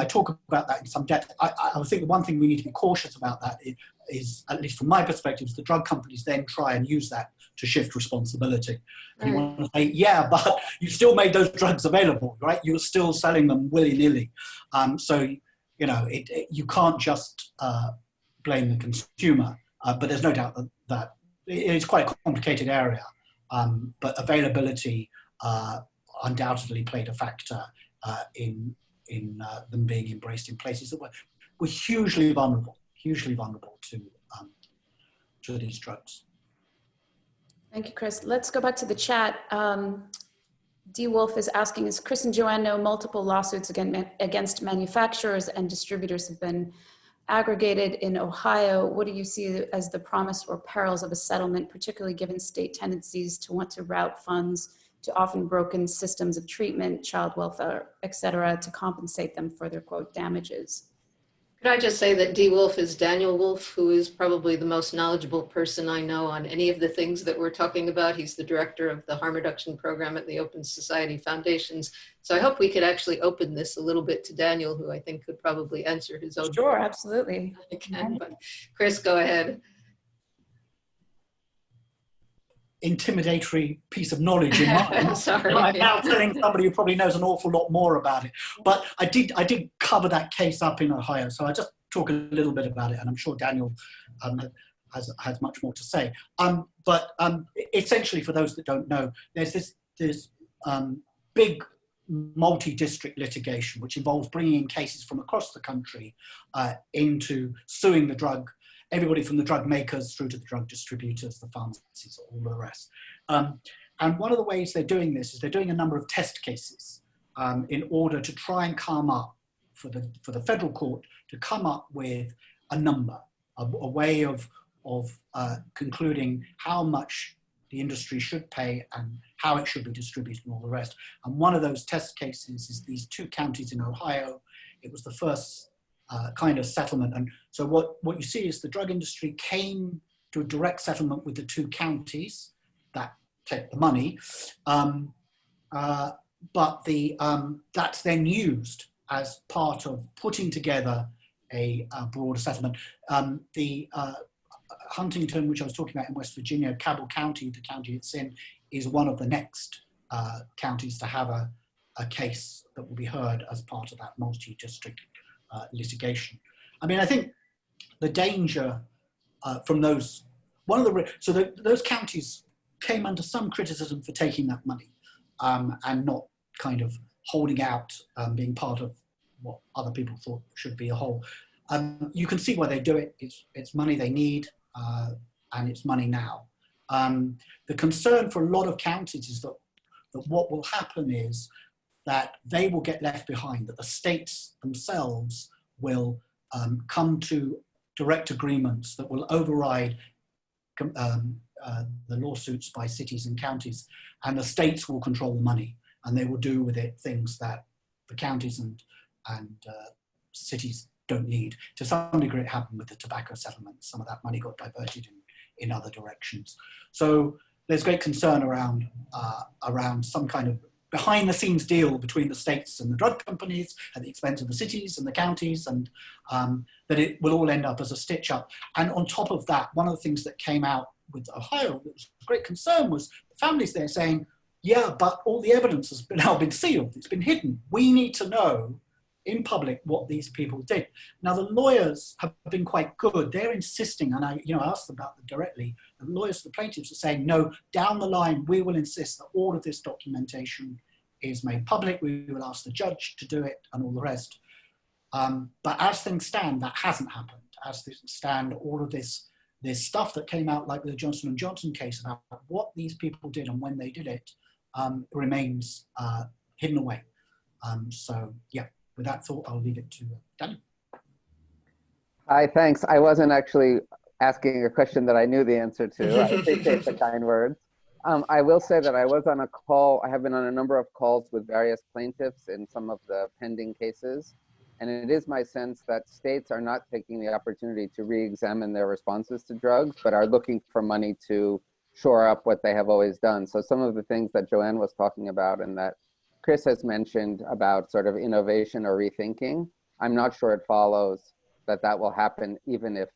talk about that in some depth. I think the one thing we need to be cautious about that is, at least from my perspective, is the drug companies then try and use that to shift responsibility. And you want to say, yeah, but you still made those drugs available, right? You were still selling them willy-nilly. So, you can't just blame the consumer, but there's no doubt that it's quite a complicated area. But availability undoubtedly played a factor in them being embraced in places that were hugely vulnerable to these drugs. Thank you, Chris. Let's go back to the chat. D. Wolf is asking, as Chris and Joanne know, multiple lawsuits against manufacturers and distributors have been aggregated in Ohio. What do you see as the promise or perils of a settlement, particularly given state tendencies to want to route funds to often broken systems of treatment, child welfare, et cetera, to compensate them for their, quote, damages? Could I just say that D. Wolf is Daniel Wolf, who is probably the most knowledgeable person I know on any of the things that we're talking about. He's the director of the harm reduction program at the Open Society Foundations. So I hope we could actually open this a little bit to Daniel, who I think could probably answer his own. Sure, absolutely. I can, but Chris, go ahead. Intimidatory piece of knowledge in mind. Sorry. I'm now telling somebody who probably knows an awful lot more about it. But I did cover that case up in Ohio, so I just talk a little bit about it, and I'm sure Daniel has much more to say. But essentially, for those that don't know, there's this big multi-district litigation, which involves bringing in cases from across the country into suing the drug, everybody from the drug makers through to the drug distributors, the pharmacies, all of the rest. And one of the ways they're doing this is they're doing a number of test cases in order to try and come up for the federal court to come up with a number, a way of concluding how much the industry should pay and how it should be distributed and all the rest. And one of those test cases is these 2 counties in Ohio. It was the first kind of settlement. And so what you see is the drug industry came to a direct settlement with the 2 counties that take the money, but that's then used as part of putting together a broader settlement. Huntington, which I was talking about in West Virginia, Cabell County, the county it's in, is one of the next counties to have a case that will be heard as part of that multi-district litigation. I mean, I think the danger from those, those counties came under some criticism for taking that money and not kind of holding out, being part of what other people thought should be a whole. You can see why they do it. It's money they need. And it's money now. The concern for a lot of counties is that what will happen is that they will get left behind, that the states themselves will come to direct agreements that will override the lawsuits by cities and counties, and the states will control the money, and they will do with it things that the counties and cities don't need. To some degree, it happened with the tobacco settlement. Some of that money got diverted in other directions. So there's great concern around some kind of behind-the-scenes deal between the states and the drug companies at the expense of the cities and the counties, and that it will all end up as a stitch-up. And on top of that, one of the things that came out with Ohio that was a great concern was the families there saying, yeah, but all the evidence has now been sealed. It's been hidden. We need to know in public what these people did. Now, the lawyers have been quite good. They're insisting, and I asked them about them directly, the lawyers, the plaintiffs are saying, no, down the line, we will insist that all of this documentation is made public. We will ask the judge to do it and all the rest. But as things stand, that hasn't happened. As things stand, all of this stuff that came out, like the Johnson & Johnson case, about what these people did and when they did it, remains hidden away. So, yeah. With that thought, I'll leave it to Dan. Hi, thanks. I wasn't actually asking a question that I knew the answer to. I appreciate the kind words. I will say that I was on a call. I have been on a number of calls with various plaintiffs in some of the pending cases. And it is my sense that states are not taking the opportunity to re-examine their responses to drugs, but are looking for money to shore up what they have always done. So some of the things that Joanne was talking about and that Chris has mentioned about sort of innovation or rethinking, I'm not sure it follows that will happen even if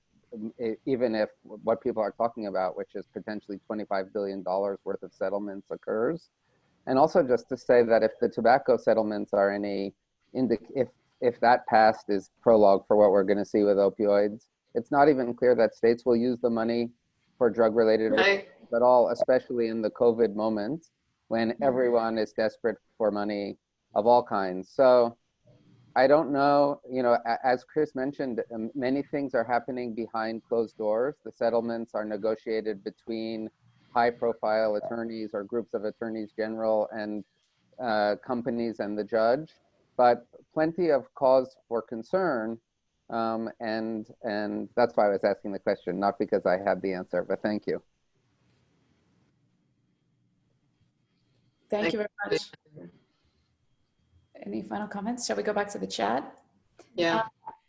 what people are talking about, which is potentially $25 billion worth of settlements, occurs. And also just to say that if the tobacco settlements are if that past is prologue for what we're going to see with opioids, it's not even clear that states will use the money for drug-related Right. at all, especially in the COVID moment, when everyone is desperate for money of all kinds. So I don't know, as Chris mentioned, many things are happening behind closed doors. The settlements are negotiated between high-profile attorneys or groups of attorneys general and companies and the judge, but plenty of cause for concern. And that's why I was asking the question, not because I had the answer, but thank you. Thank you very much. Any final comments? Shall we go back to the chat? Yeah.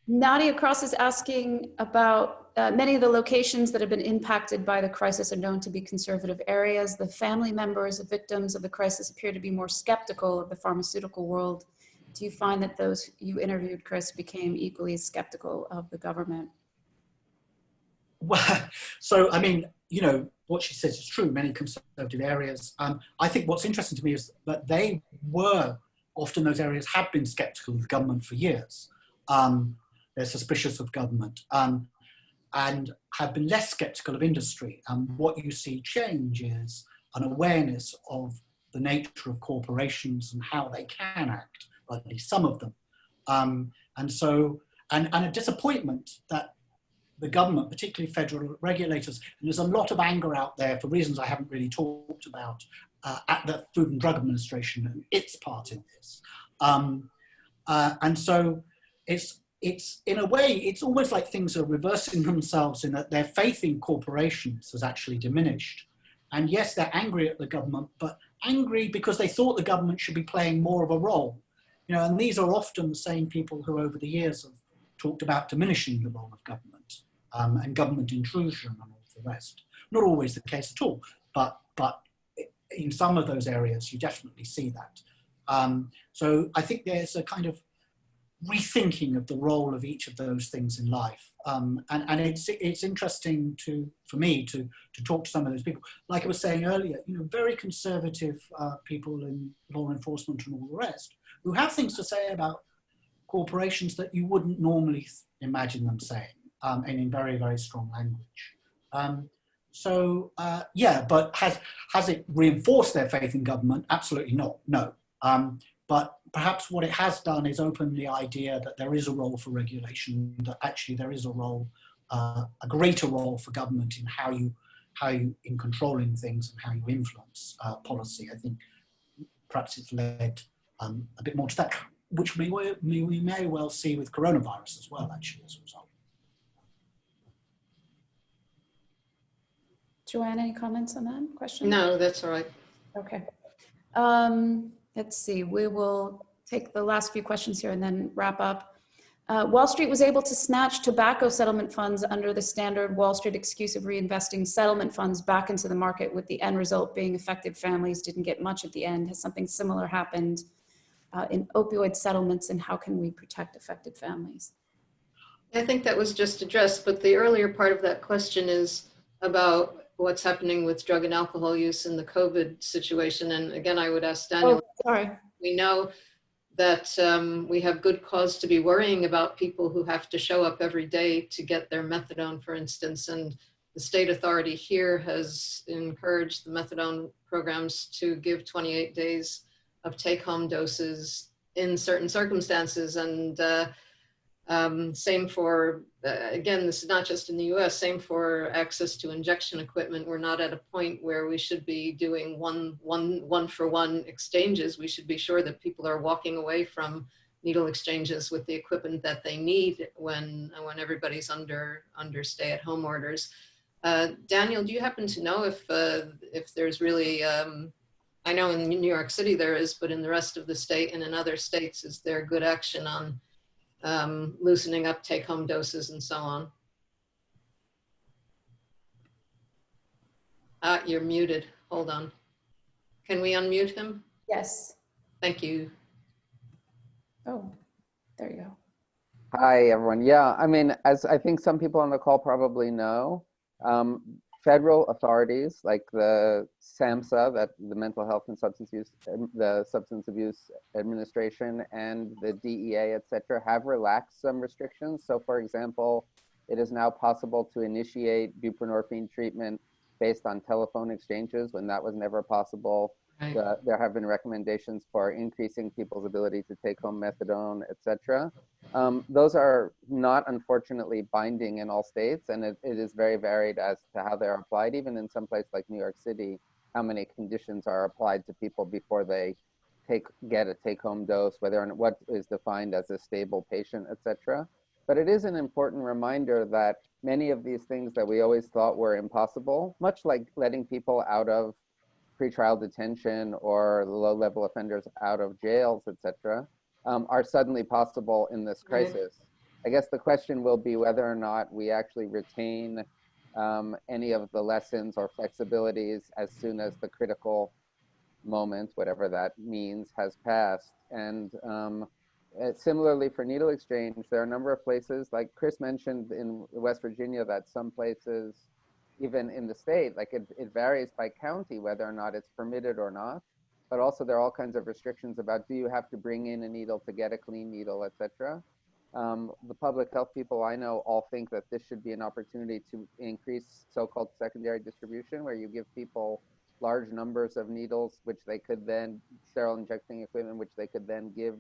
Nadia Cross is asking about many of the locations that have been impacted by the crisis are known to be conservative areas. The family members of victims of the crisis appear to be more skeptical of the pharmaceutical world. Do you find that those you interviewed, Chris, became equally skeptical of the government? Well, so, I mean, what she says is true, many conservative areas. I think what's interesting to me is that they were, often those areas have been skeptical of the government for years. They're suspicious of government and have been less skeptical of industry. And what you see change is an awareness of the nature of corporations and how they can act, or at least some of them. And a disappointment that the government, particularly federal regulators, and there's a lot of anger out there for reasons I haven't really talked about at the Food and Drug Administration and its part in this. And so it's in a way, it's almost like things are reversing themselves in that their faith in corporations has actually diminished. And yes, they're angry at the government, but angry because they thought the government should be playing more of a role. You know, and these are often the same people who over the years have talked about diminishing the role of government and government intrusion and all the rest. Not always the case at all, but in some of those areas, you definitely see that. So I think there's a kind of rethinking of the role of each of those things in life. And it's interesting for me to talk to some of those people. Like I was saying earlier, you know, very conservative people in law enforcement and all the rest, who have things to say about corporations that you wouldn't normally imagine them saying, and in very, very strong language. Yeah, but has it reinforced their faith in government? Absolutely not, no. But perhaps what it has done is open the idea that there is a role for regulation, that actually there is a role, a greater role for government in how you in controlling things and how you influence policy. I think perhaps it's led a bit more to that, which we may well see with coronavirus as well, actually, as a result. Joanne, any comments on that question? No, that's all right. Okay. Let's see, we will take the last few questions here and then wrap up. Wall Street was able to snatch tobacco settlement funds under the standard Wall Street excuse of reinvesting settlement funds back into the market, with the end result being affected families didn't get much at the end. Has something similar happened in opioid settlements, and how can we protect affected families? I think that was just addressed, but the earlier part of that question is about what's happening with drug and alcohol use in the COVID situation. And again, I would ask Daniel, sorry. We know that we have good cause to be worrying about people who have to show up every day to get their methadone, for instance, and the state authority here has encouraged the methadone programs to give 28 days of take-home doses in certain circumstances. And same for, again, this is not just in the US, same for access to injection equipment. We're not at a point where we should be doing one-for-one exchanges. We should be sure that people are walking away from needle exchanges with the equipment that they need when everybody's under stay-at-home orders. Daniel, do you happen to know if there's really, I know in New York City there is, but in the rest of the state and in other states, is there good action on loosening up take-home doses and so on? You're muted. Hold on. Can we unmute him? Yes. Thank you. Oh, there you go. Hi, everyone. Yeah, I mean, as I think some people on the call probably know, federal authorities like the SAMHSA, that the Mental Health and Substance Use, the Substance Abuse Administration, and the DEA, et cetera, have relaxed some restrictions. So for example, it is now possible to initiate buprenorphine treatment based on telephone exchanges when that was never possible. Right. There have been recommendations for increasing people's ability to take home methadone, et cetera. Those are not, unfortunately, binding in all states, and it is very varied as to how they're applied. Even in some place like New York City, how many conditions are applied to people before they get a take-home dose, whether and what is defined as a stable patient, et cetera. But it is an important reminder that many of these things that we always thought were impossible, much like letting people out of pretrial detention or low-level offenders out of jails, et cetera, are suddenly possible in this crisis. I guess the question will be whether or not we actually retain any of the lessons or flexibilities as soon as the critical moment, whatever that means, has passed. And similarly for needle exchange, there are a number of places, like Chris mentioned in West Virginia, that some places, even in the state, like it varies by county whether or not it's permitted or not. But also there are all kinds of restrictions about, do you have to bring in a needle to get a clean needle, et cetera. The public health people I know all think that this should be an opportunity to increase so-called secondary distribution, where you give people large numbers of needles, which they could then, sterile injecting equipment, which they could then give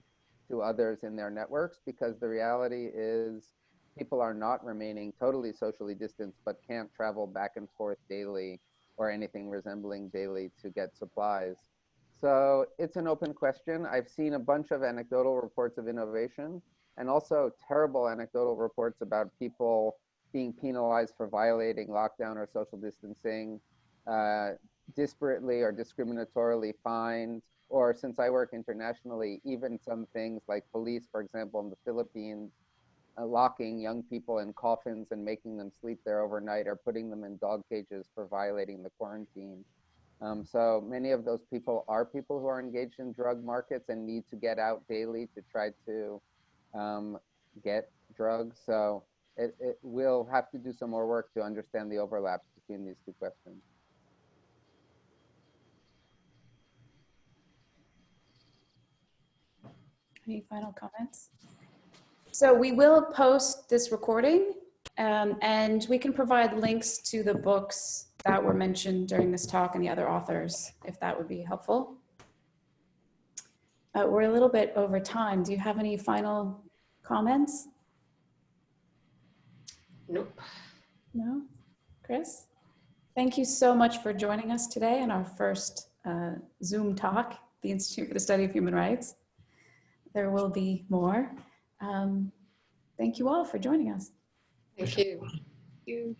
to others in their networks, because the reality is people are not remaining totally socially distanced, but can't travel back and forth daily or anything resembling daily to get supplies. So it's an open question. I've seen a bunch of anecdotal reports of innovation and also terrible anecdotal reports about people being penalized for violating lockdown or social distancing, disparately or discriminatorily fined, or since I work internationally, even some things like police, for example, in the Philippines, locking young people in coffins and making them sleep there overnight, or putting them in dog cages for violating the quarantine. So many of those people are people who are engaged in drug markets and need to get out daily to try to get drugs. So it will have to do some more work to understand the overlaps between these two questions. Any final comments? So we will post this recording, and we can provide links to the books that were mentioned during this talk and the other authors, if that would be helpful. We're a little bit over time. Do you have any final comments? Nope. No? Chris? Thank you so much for joining us today in our first Zoom talk, the Institute for the Study of Human Rights. There will be more. Thank you all for joining us. Thank you. Thank you.